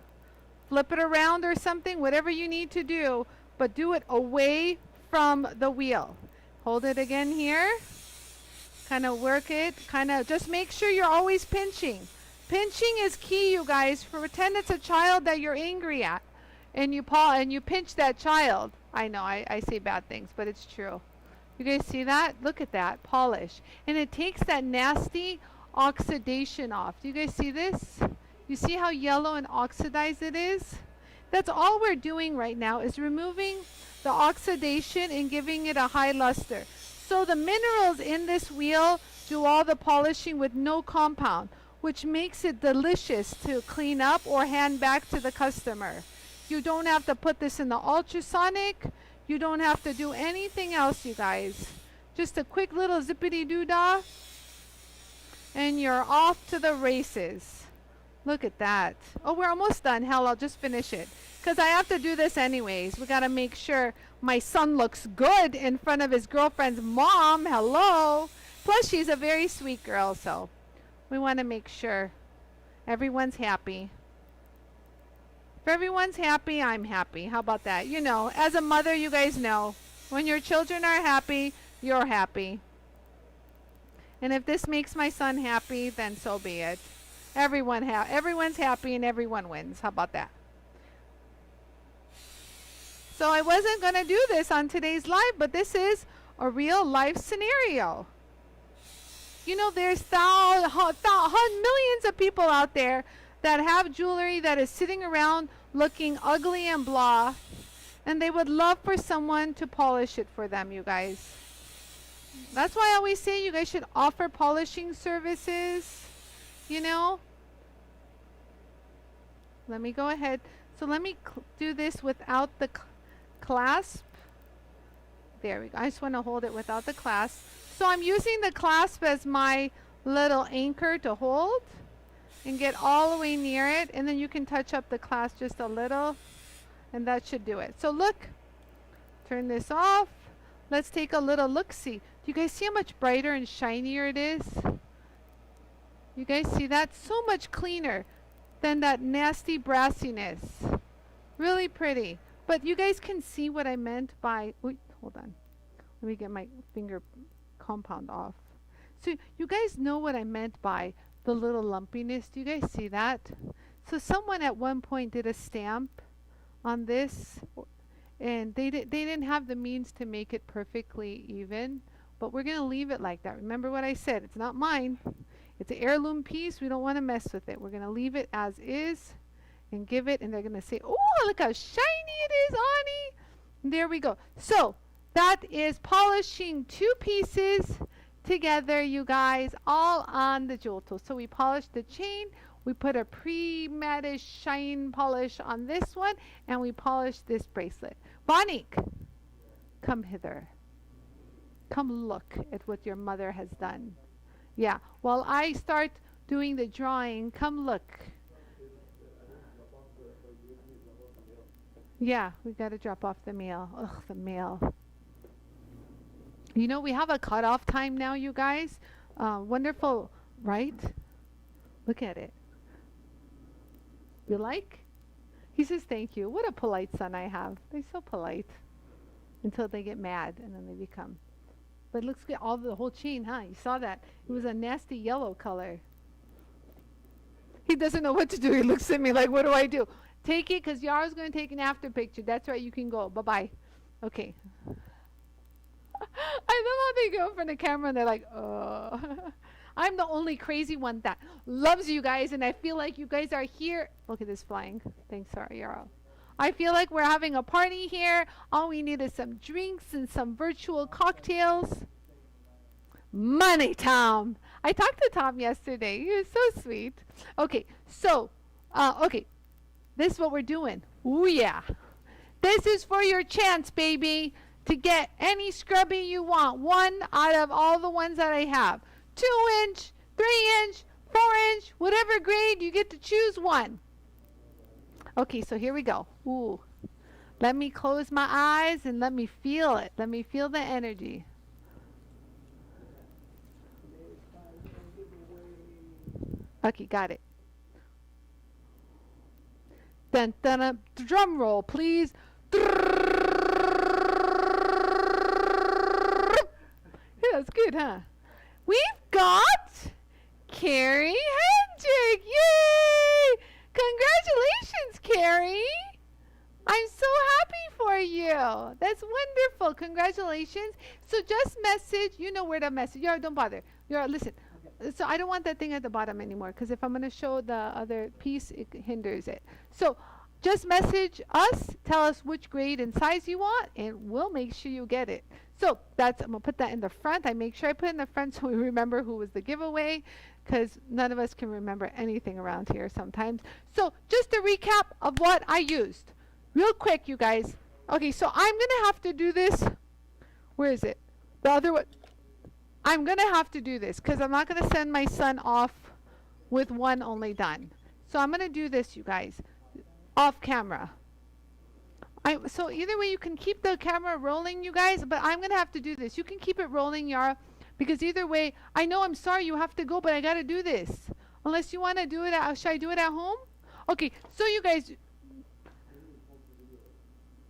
S1: flip it around or something, whatever you need to do, but do it away from the wheel. Hold it again here, kind of work it, kind of just make sure you're always pinching. Pinching is key, you guys. Pretend it's a child that you're angry at, and you pinch that child. I know, I say bad things, but it's true. You guys see that? Look at that. Polish. And it takes that nasty oxidation off. Do you guys see this? You see how yellow and oxidized it is? That's all we're doing right now is removing the oxidation and giving it a high luster. So the minerals in this wheel do all the polishing with no compound, which makes it delicious to clean up or hand back to the customer. You don't have to put this in the ultrasonic. You don't have to do anything else, you guys. Just a quick little zippity-doo-dah. And you're off to the races. Look at that. Oh, we're almost done. Hell, I'll just finish it. Because I have to do this anyways. We got to make sure my son looks good in front of his girlfriend's mom. Hello. Plus, she's a very sweet girl, so we want to make sure everyone's happy. If everyone's happy, I'm happy. How about that? You know, as a mother, you guys know, when your children are happy, you're happy. And if this makes my son happy, then so be it. Everyone's happy and everyone wins. How about that? So I wasn't going to do this on today's live, but this is a real life scenario. You know, there's millions of people out there that have jewelry that is sitting around looking ugly and blah, and they would love for someone to polish it for them, you guys. That's why I always say you guys should offer polishing services, you know. Let me go ahead. So let me do this without the clasp. There we go. I just want to hold it without the clasp. So I'm using the clasp as my little anchor to hold. and get all the way near it, and then you can touch up the clasp just a little, and that should do it. So look, turn this off. Let's take a little look-see. Do you guys see how much brighter and shinier it is? You guys see that? So much cleaner than that nasty brassiness. Really pretty. But you guys can see what I meant by, wait, hold on. Let me get my finger compound off. So you guys know what I meant by the little lumpiness. Do you guys see that? So someone at one point did a stamp on this, and they didn't have the means to make it perfectly even, but we're going to leave it like that. Remember what I said, it's not mine. It's an heirloom piece. We don't want to mess with it. We're going to leave it as is and give it, and they're going to say, oh, look how shiny it is, Ani. And there we go. So that is polishing two pieces together, you guys, all on the jewel tool. So we polished the chain, we put a pre-matte shine polish on this one, and we polished this bracelet. Bonik, come hither. Come look at what your mother has done. Yeah, while I start doing the drawing, come look. Yeah, we got to drop off the mail. Ugh, the mail. You know, we have a cutoff time now, you guys. Wonderful, right? Look at it. You like? He says, thank you. What a polite son I have. They're so polite until they get mad, and then they become. But it looks good. All the whole chain, huh? You saw that. It was a nasty yellow color. He doesn't know what to do. He looks at me like, what do I do? Take it, because Yara's going to take an after picture. That's right. You can go. Bye-bye. Okay. I love how they go from the camera and they're like, oh. I'm the only crazy one that loves you guys, and I feel like you guys are here. Look at this flying. Thanks, sorry, Yara. I feel like we're having a party here. All we need is some drinks and some virtual cocktails. Money, Tom. I talked to Tom yesterday. He was so sweet. Okay, so, okay. This is what we're doing. Ooh, yeah. This is for your chance, baby, to get any scrubby you want. One out of all the ones that I have. 2-inch, 3-inch, 4-inch, whatever grade, you get to choose one. Okay, so here we go. Ooh. Let me close my eyes and let me feel it. Let me feel the energy. Okay, got it. Dun, dun, dun, drum roll, please. Yeah, that's good, huh? We've got Carrie Hendrick. Yay! Congratulations, Carrie. I'm so happy for you. That's wonderful. Congratulations. So just message. You know where to message. Yara, don't bother. Yara, listen. So I don't want that thing at the bottom anymore, because if I'm going to show the other piece, it hinders it. So just message us. Tell us which grade and size you want, and we'll make sure you get it. So that's, I'm going to put that in the front. I make sure I put it in the front so we remember who was the giveaway, because none of us can remember anything around here sometimes. So just a recap of what I used. Real quick, you guys. Okay, so I'm going to have to do this. Where is it? The other one. I'm going to have to do this because I'm not going to send my son off with one only done. So I'm going to do this, you guys, off camera. So either way, you can keep the camera rolling, you guys, but I'm going to have to do this. You can keep it rolling, Yara, because either way, I know, I'm sorry you have to go, but I got to do this. Unless you want to do it, should I do it at home? Okay, so you guys,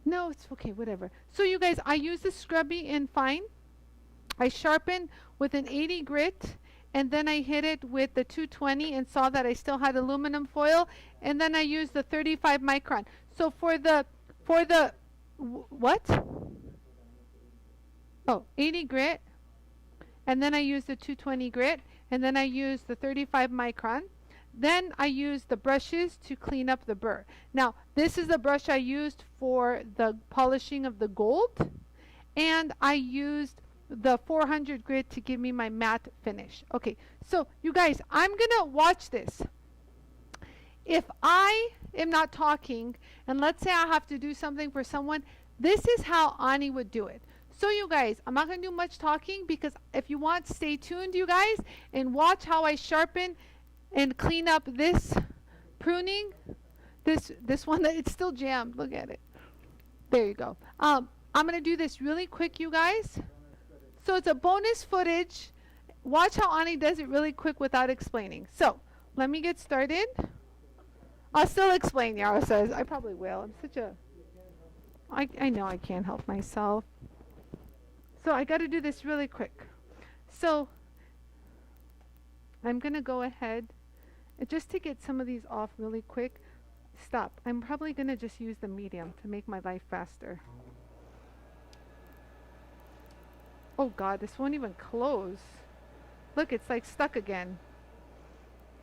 S1: no, it's okay, whatever. So you guys, I use the Scrubby in fine. I sharpened with an 80 grit, and then I hit it with the 220 and saw that I still had aluminum foil, and then I used the 35 micron. So for the what? Oh, 80 grit, and then I used the 220 grit, and then I used the 35 micron. Then I used the brushes to clean up the burr. Now, this is the brush I used for the polishing of the gold, and I used the 400 grit to give me my matte finish. Okay, so you guys, I'm gonna watch this. If I am not talking, and let's say I have to do something for someone, this is how Ani would do it. So you guys, I'm not gonna do much talking, because if you want, stay tuned, you guys, and watch how I sharpen and clean up this pruning. This one that it's still jammed. Look at it. There you go. I'm gonna do this really quick, you guys. So it's a bonus footage. Watch how Ani does it really quick without explaining. So let me get started. I'll still explain, Yara says. I probably will. I'm such a... I know I can't help myself. So I got to do this really quick. So I'm going to go ahead and just to get some of these off really quick. Stop. I'm probably going to just use the medium to make my life faster. Oh God, this won't even close. Look, it's like stuck again.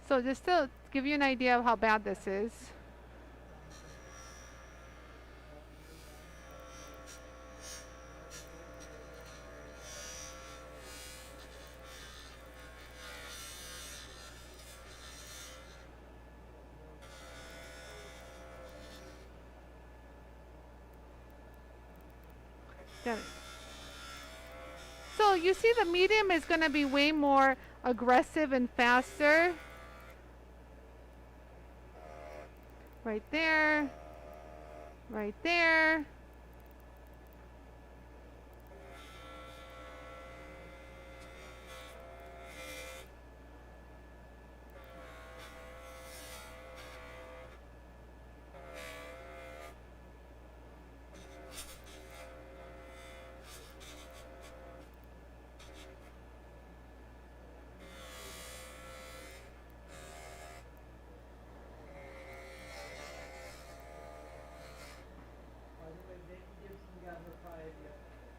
S1: So just to give you an idea of how bad this is. Got it. So you see the medium is going to be way more aggressive and faster. Right there. Right there.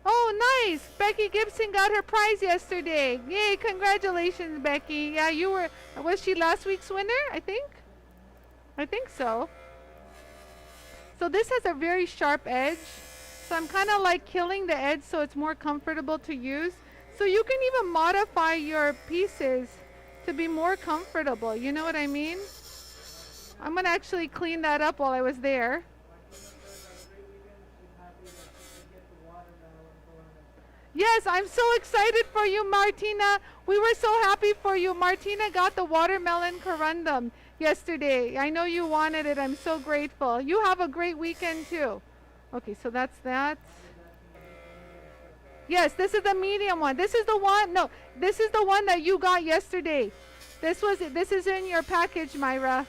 S1: Oh, nice! Becky Gibson got her prize yesterday. Yay, congratulations, Becky. Yeah, you were, was she last week's winner, I think? I think so. So this has a very sharp edge. So I'm kind of like killing the edge so it's more comfortable to use. So you can even modify your pieces to be more comfortable. You know what I mean? I'm going to actually clean that up while I was there. Yes, I'm so excited for you, Martina. We were so happy for you. Martina got the watermelon corundum yesterday. I know you wanted it. I'm so grateful. You have a great weekend too. Okay, so that's that. Yes, this is the medium one. This is the one. No, this is the one that you got yesterday. This is in your package, Myra.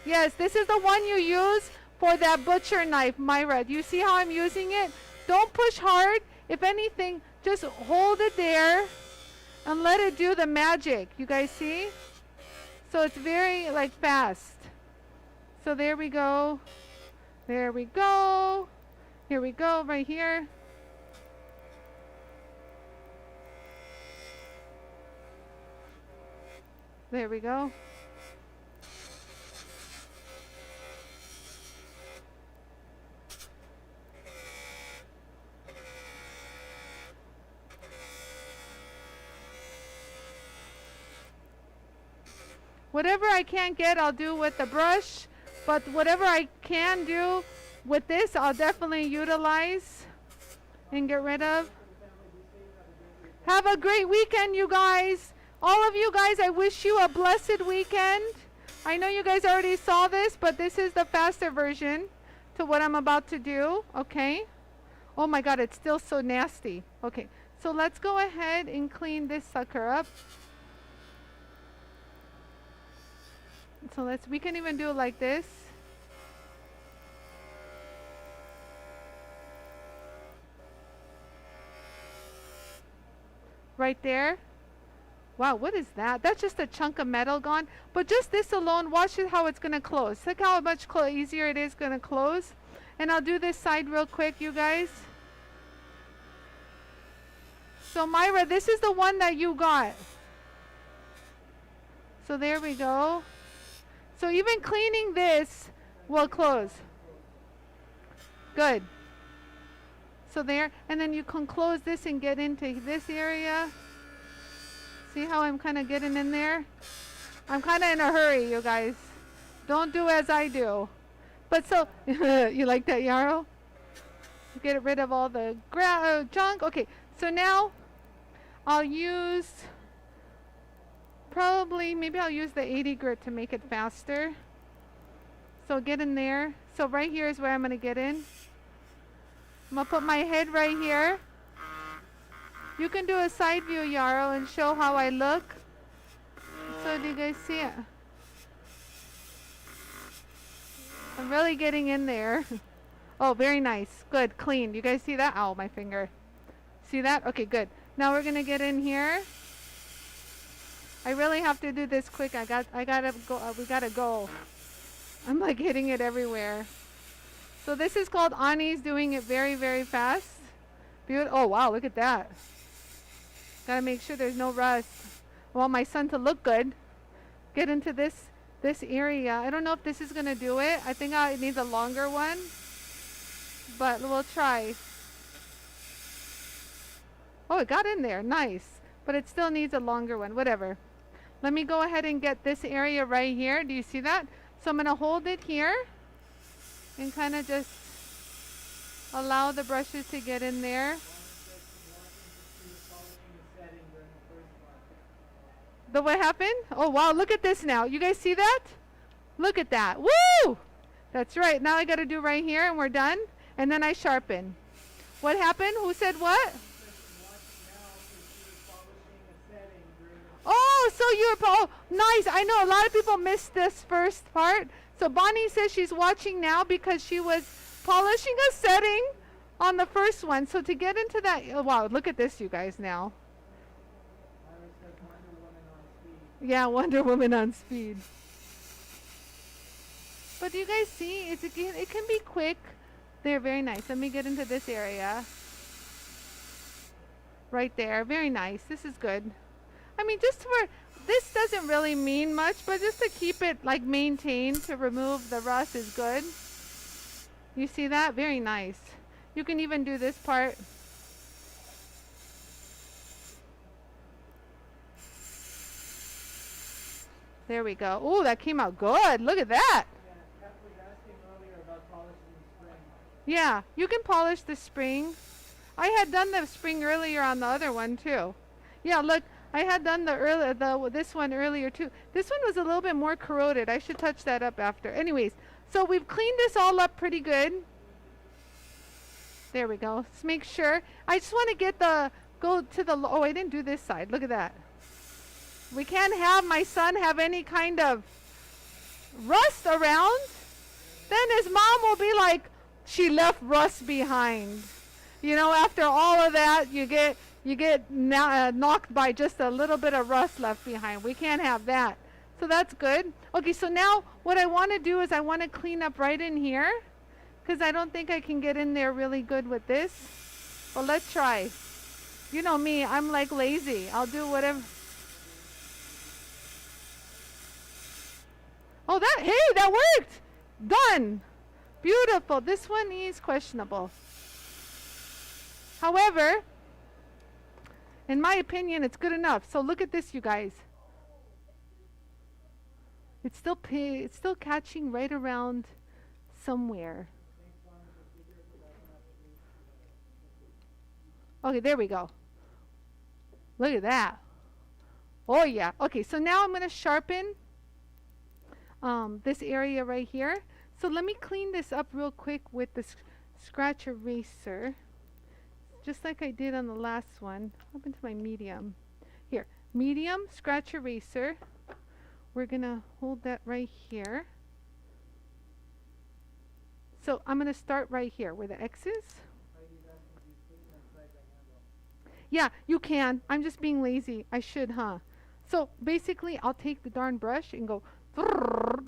S1: Yes, this is the one you use for that butcher knife, Myra. Do you see how I'm using it? Don't push hard. If anything, just hold it there and let it do the magic. You guys see? So it's very like fast. So there we go. There we go. Here we go, right here. There we go. Whatever I can't get, I'll do with the brush. But whatever I can do with this, I'll definitely utilize and get rid of. Have a great weekend, you guys. All of you guys, I wish you a blessed weekend. I know you guys already saw this, but this is the faster version to what I'm about to do. Okay. Oh my God, it's still so nasty. Okay, so let's go ahead and clean this sucker up. So we can even do it like this. Right there. Wow, what is that? That's just a chunk of metal gone. But just this alone, watch it how it's going to close. Look how much easier it is going to close. And I'll do this side real quick, you guys. So Myra, this is the one that you got. So there we go. So even cleaning this will close. Good. So there, and then you can close this and get into this area. See how I'm kind of getting in there? I'm kind of in a hurry, you guys. Don't do as I do. But so, you like that, Yarrow? Get rid of all the junk. Okay, so now I'll use probably, maybe I'll use the 80 grit to make it faster. So get in there. So right here is where I'm going to get in. I'm going to put my head right here. You can do a side view, Yarrow, and show how I look. So do you guys see it? I'm really getting in there. Oh, very nice. Good. Clean. You guys see that? Ow, my finger. See that? Okay, good. Now we're going to get in here. I really have to do this quick. We gotta go. I'm like hitting it everywhere. So this is called ANIE'S, doing it very, very fast. Oh, wow, look at that. Gotta make sure there's no rust. I want my son to look good. Get into this area. I don't know if this is gonna do it. I think I need a longer one, but we'll try. Oh, it got in there. Nice. But it still needs a longer one. Whatever. Let me go ahead and get this area right here. Do you see that? So I'm going to hold it here and kind of just allow the brushes to get in there. What happened? Oh, wow. Look at this now. You guys see that? Look at that. Woo! That's right. Now I got to do right here and we're done. And then I sharpen. What happened? Who said what? Oh, so oh, nice. I know a lot of people missed this first part. So Bonnie says she's watching now because she was polishing a setting on the first one. So to get into that, oh, wow, look at this, you guys, now. Yeah, Wonder Woman on speed. But do you guys see? It can be quick. They're very nice. Let me get into this area. Right there. Very nice. This is good. I mean, just for, this doesn't really mean much, but just to keep it like maintained, to remove the rust is good. You see that? Very nice. You can even do this part. There we go. Oh, that came out good. Look at that. Yeah, you can polish the spring. I had done the spring earlier on the other one too. Yeah, look. I had done this one earlier too. This one was a little bit more corroded. I should touch that up after. Anyways, so we've cleaned this all up pretty good. There we go. Let's make sure. I just want to go to the, oh, I didn't do this side. Look at that. We can't have my son have any kind of rust around. Then his mom will be like, she left rust behind. You know, after all of that, you get knocked by just a little bit of rust left behind. We can't have that. So that's good. Okay, so now what I want to do is I want to clean up right in here because I don't think I can get in there really good with this. Well, let's try. You know me, I'm like lazy. I'll do whatever. Oh, hey, that worked. Done. Beautiful. This one is questionable. However, in my opinion, it's good enough. So look at this, you guys. It's still catching right around somewhere. Okay, there we go. Look at that. Oh yeah. Okay, so now I'm going to sharpen this area right here. So let me clean this up real quick with the scratch eraser. Just like I did on the last one. Up into my medium. Here, medium scratch eraser. We're going to hold that right here. So I'm going to start right here where the X is. Yeah, you can. I'm just being lazy. I should, huh? So basically, I'll take the darn brush and go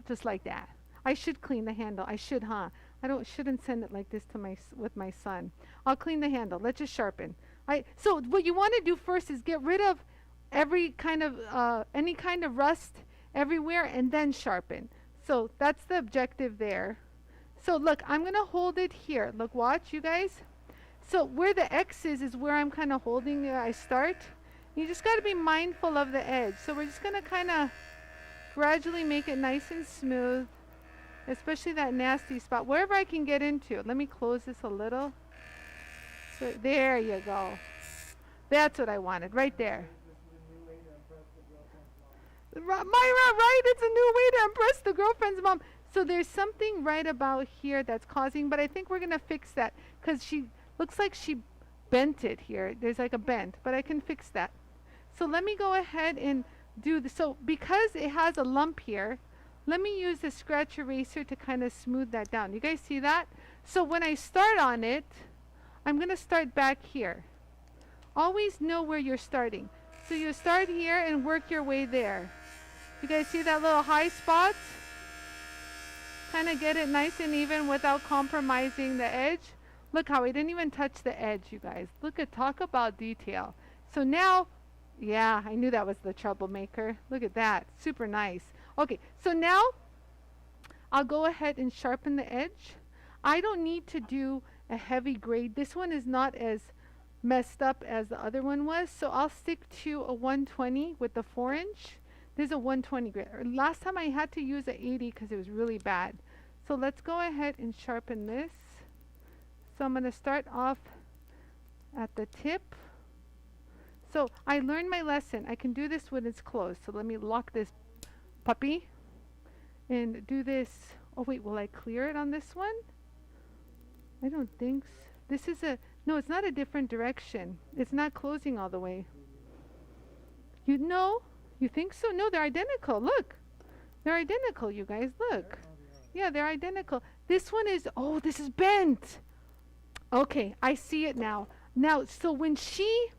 S1: just like that. I should clean the handle. I should, huh? Shouldn't send it like this to with my son. I'll clean the handle. Let's just sharpen. So what you want to do first is get rid of any kind of rust everywhere and then sharpen. So that's the objective there. So look, I'm going to hold it here. Look, watch, you guys. So where the X is where I'm kind of holding it. I start. You just got to be mindful of the edge. So we're just going to kind of gradually make it nice and smooth, especially that nasty spot, wherever I can get into. Let me close this a little. So there you go. That's what I wanted, right there. Myra, right? It's a new way to impress the girlfriend's mom. So there's something right about here that's causing, but I think we're going to fix that because she looks like she bent it here. There's like a bend, but I can fix that. So let me go ahead and do this. So because it has a lump here, let me use the scratch eraser to kind of smooth that down. You guys see that? So when I start on it, I'm going to start back here. Always know where you're starting. So you start here and work your way there. You guys see that little high spot? Kind of get it nice and even without compromising the edge. Look how I didn't even touch the edge, you guys. Look at, talk about detail. So now, yeah, I knew that was the troublemaker. Look at that, super nice. Okay, so now I'll go ahead and sharpen the edge. I don't need to do a heavy grade. This one is not as messed up as the other one was, so I'll stick to a 120 with the 4-inch. There's a 120 grade. Last time I had to use a 80 because it was really bad. So let's go ahead and sharpen this. So I'm going to start off at the tip. So I learned my lesson. I can do this when it's closed. So let me lock this puppy and do this. Oh wait, will I clear it on this one? I don't think so. This is a, no, it's not a different direction. It's not closing all the way. You know, you think so? No, they're identical. Look, they're identical, you guys. Look. Yeah, they're identical. This one is, oh, this is bent. Okay, I see it now. Now, so when she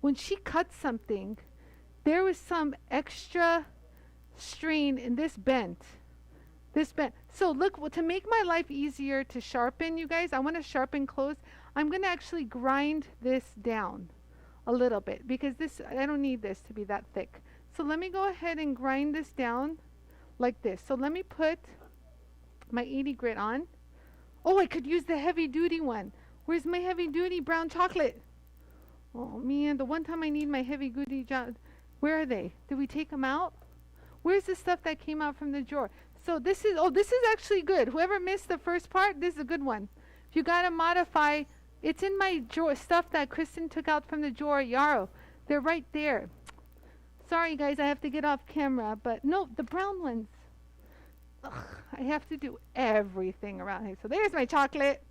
S1: when she cut something, there was some extra strain in this bent. This bent. So look, well, to make my life easier to sharpen, you guys, I want to sharpen close. I'm going to actually grind this down a little bit because this, I don't need this to be that thick. So let me go ahead and grind this down like this. So let me put my 80 grit on. Oh, I could use the heavy duty one. Where's my heavy duty brown chocolate? Oh man, the one time I need my heavy duty, where are they? Did we take them out? Where's the stuff that came out from the drawer? So this is, oh, this is actually good. Whoever missed the first part, this is a good one. If you got to modify, it's in my drawer, stuff that Kristen took out from the drawer, Yarrow. They're right there. Sorry guys, I have to get off camera, but no, the brown ones. Ugh, I have to do everything around here. So there's my chocolate.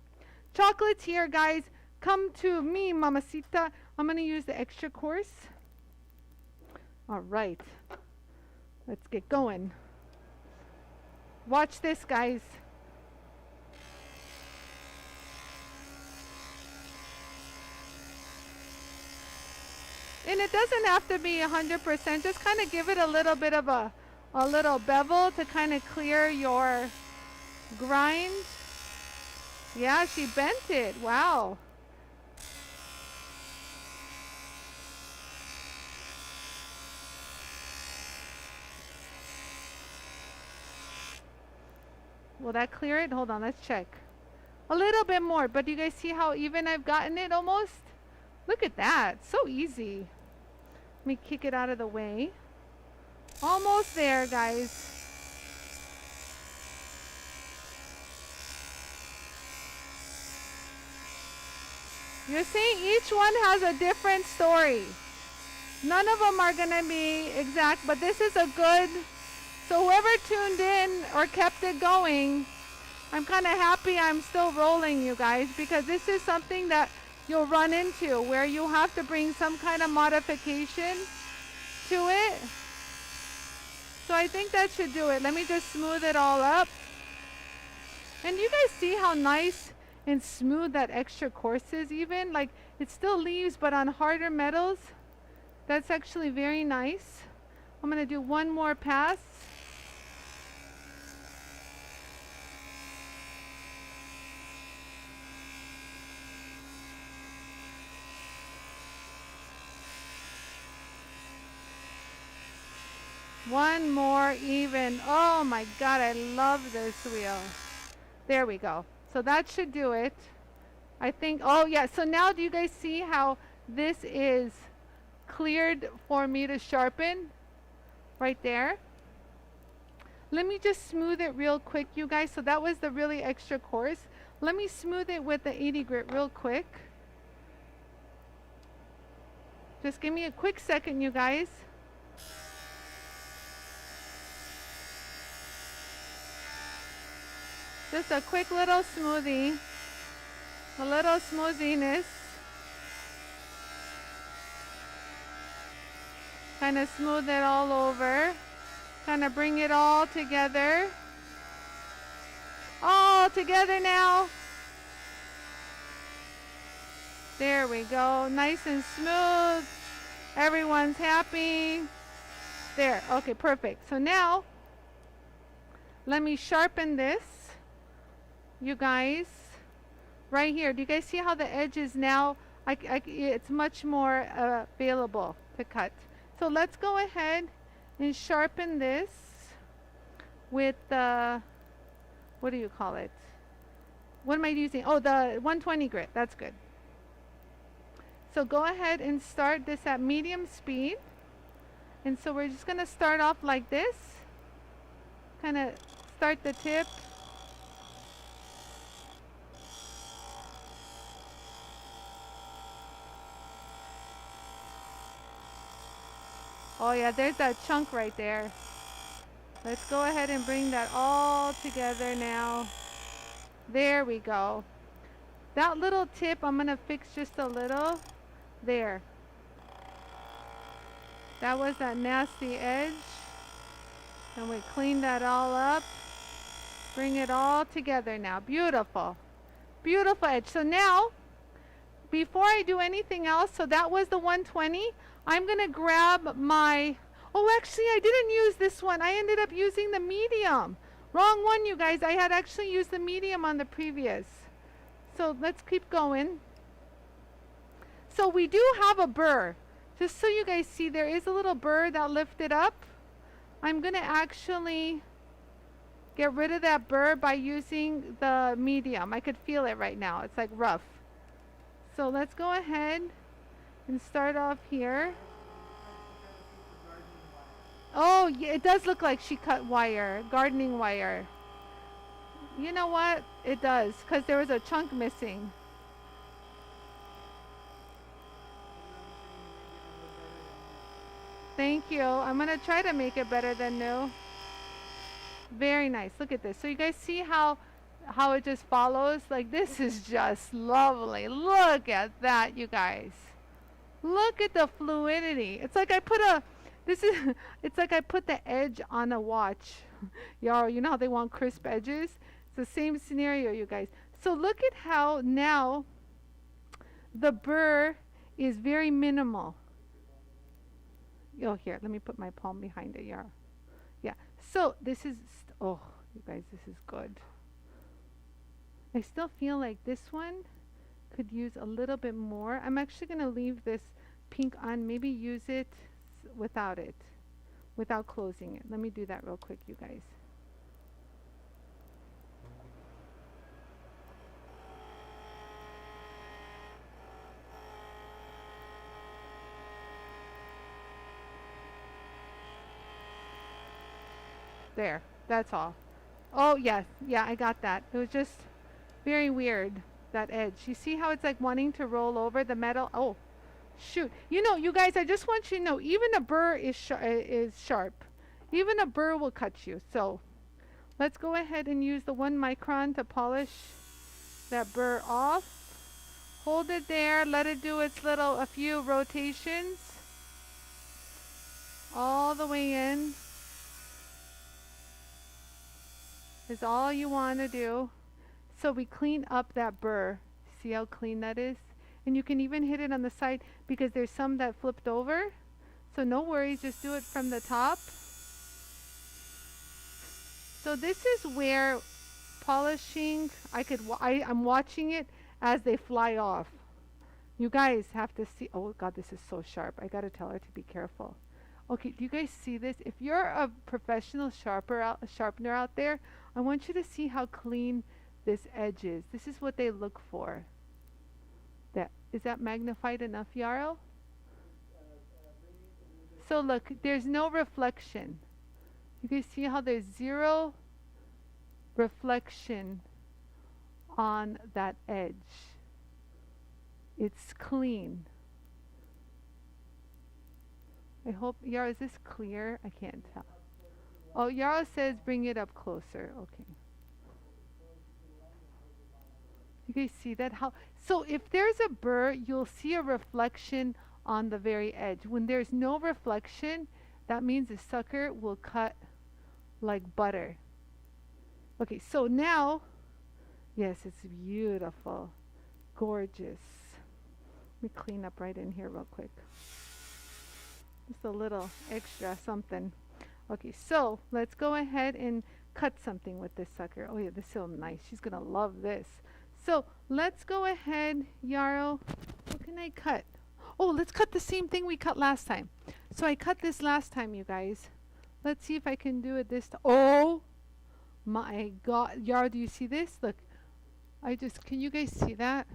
S1: Chocolate's here, guys. Come to me, mamacita. I'm going to use the extra coarse. All right. Let's get going. Watch this, guys. And it doesn't have to be 100%. Just kind of give it a little bit of a little bevel to kind of clear your grind. Yeah, she bent it. Wow. Will that clear it? Hold on, let's check. A little bit more, but you guys see how even I've gotten it almost? Look at that, so easy. Let me kick it out of the way. Almost there, guys. You're saying each one has a different story. None of them are gonna be exact, but this is a good, so whoever tuned in or kept it going, I'm kind of happy I'm still rolling, you guys, because this is something that you'll run into where you have to bring some kind of modification to it. So I think that should do it. Let me just smooth it all up. And you guys see how nice and smooth that extra coarse is even? Like it still leaves, but on harder metals, that's actually very nice. I'm going to do one more pass. One more even. Oh my God, I love this wheel. There we go. So that should do it. I think, oh yeah, so now do you guys see how this is cleared for me to sharpen? Right there. Let me just smooth it real quick, you guys. So that was the really extra coarse. Let me smooth it with the 80 grit real quick. Just give me a quick second, you guys. Just a quick little smoothie. A little smoothiness. Kind of smooth it all over. Kind of bring it all together. All together now. There we go. Nice and smooth. Everyone's happy. There. Okay, perfect. So now, let me sharpen this. You guys. Right here. Do you guys see how the edge is now? It's much more available to cut. So let's go ahead and sharpen this with the, what do you call it? What am I using? Oh, the 120 grit. That's good. So go ahead and start this at medium speed. And so we're just going to start off like this. Kind of start the tip. Oh yeah, there's that chunk right there. Let's go ahead and bring that all together now. There we go. That little tip I'm going to fix just a little. There. That was that nasty edge. And we clean that all up. Bring it all together now. Beautiful. Beautiful edge. So now, before I do anything else, so that was the 120. I'm going to grab my, oh actually I didn't use this one. I ended up using the medium. Wrong one, you guys. I had actually used the medium on the previous. So let's keep going. So we do have a burr. Just so you guys see, there is a little burr that lifted up. I'm going to actually get rid of that burr by using the medium. I could feel it right now. It's like rough. So let's go ahead and start off here. Oh, yeah, it does look like she cut wire, gardening wire. You know what? It does, because there was a chunk missing. Thank you. I'm going to try to make it better than new. Very nice. Look at this. So you guys see how it just follows? Like, this is just lovely. Look at that, you guys. Look at the fluidity. It's like I put it's like I put the edge on a watch. Y'all, you know how they want crisp edges? It's the same scenario, you guys. So look at how now the burr is very minimal. Oh, here, let me put my palm behind it, yeah. Yeah, so this is, oh, you guys, this is good. I still feel like this one could use a little bit more. I'm actually going to leave this pink on, maybe use it without closing it. Let me do that real quick, you guys. There, that's all. Oh yes, yeah, I got that. It was just very weird, that edge. You see how it's like wanting to roll over the metal? Oh, shoot. You know, you guys, I just want you to know, even a burr is sharp. Even a burr will cut you. So let's go ahead and use the 1 micron to polish that burr off. Hold it there. Let it do its a few rotations. All the way in. Is all you want to do. So we clean up that burr. See how clean that is? And you can even hit it on the side because there's some that flipped over. So no worries, just do it from the top. So this is where polishing, I'm watching it as they fly off. You guys have to see, oh God, this is so sharp. I gotta tell her to be careful. Okay, do you guys see this? If you're a professional sharpener out there, I want you to see how clean this edge is. This is what they look for. Is that magnified enough, Yarrow? So look, there's no reflection. You can see how there's zero reflection on that edge. It's clean. I hope, Yarrow, is this clear? I can't tell. Oh, Yarrow says bring it up closer. Okay. You guys see that? How so if there's a burr, you'll see a reflection on the very edge. When there's no reflection, that means the sucker will cut like butter. Okay, so now, yes, it's beautiful. Gorgeous. Let me clean up right in here real quick. Just a little extra something. Okay, so let's go ahead and cut something with this sucker. Oh yeah, this is so nice. She's gonna love this. So let's go ahead, Yarrow. What can I cut? Oh, let's cut the same thing we cut last time. So I cut this last time, you guys. Let's see if I can do it this time. Oh my God, Yarrow, do you see this? Look, can you guys see that?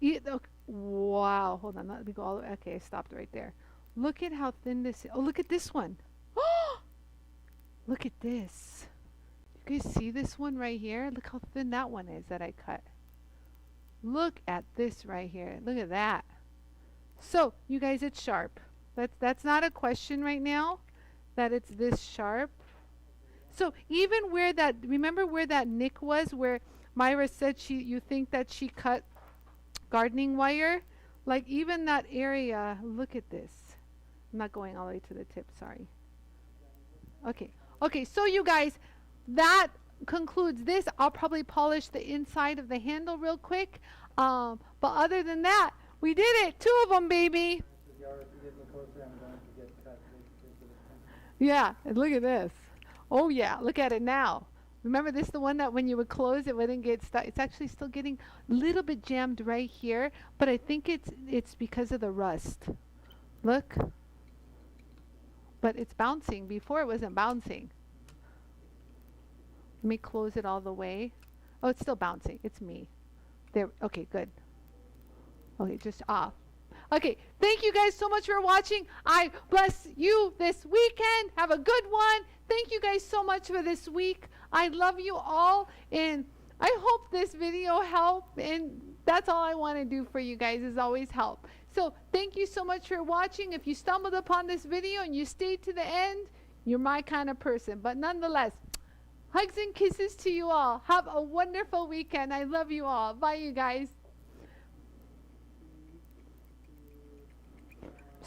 S1: Okay. Wow, hold on, let me go all the way. Okay, I stopped right there. Look at how thin this is. Oh, look at this one. Oh, look at this. You guys see this one right here? Look how thin that one is that I cut. Look at this right here. Look at that. So, you guys, it's sharp. That's not a question right now, that it's this sharp. So, even where that, remember where that nick was, where Myra said you think that she cut gardening wire? Like, even that area, look at this. I'm not going all the way to the tip, sorry. Okay. Okay, so you guys, that concludes this. I'll probably polish the inside of the handle real quick. But other than that, we did it. 2 of them, baby. Yeah, and look at this. Oh yeah, look at it now. Remember, this is the one that when you would close, it wouldn't get stuck. It's actually still getting a little bit jammed right here, but I think it's because of the rust. Look. But it's bouncing. Before it wasn't bouncing. Let me close it all the way. Oh, it's still bouncing. It's me. There. Okay, good. Okay, just off. Okay, thank you guys so much for watching. I bless you this weekend. Have a good one. Thank you guys so much for this week. I love you all, and I hope this video helped, and that's all I want to do for you guys is always help. So thank you so much for watching. If you stumbled upon this video and you stayed to the end, you're my kind of person. But nonetheless, hugs and kisses to you all. Have a wonderful weekend. I love you all. Bye, you guys.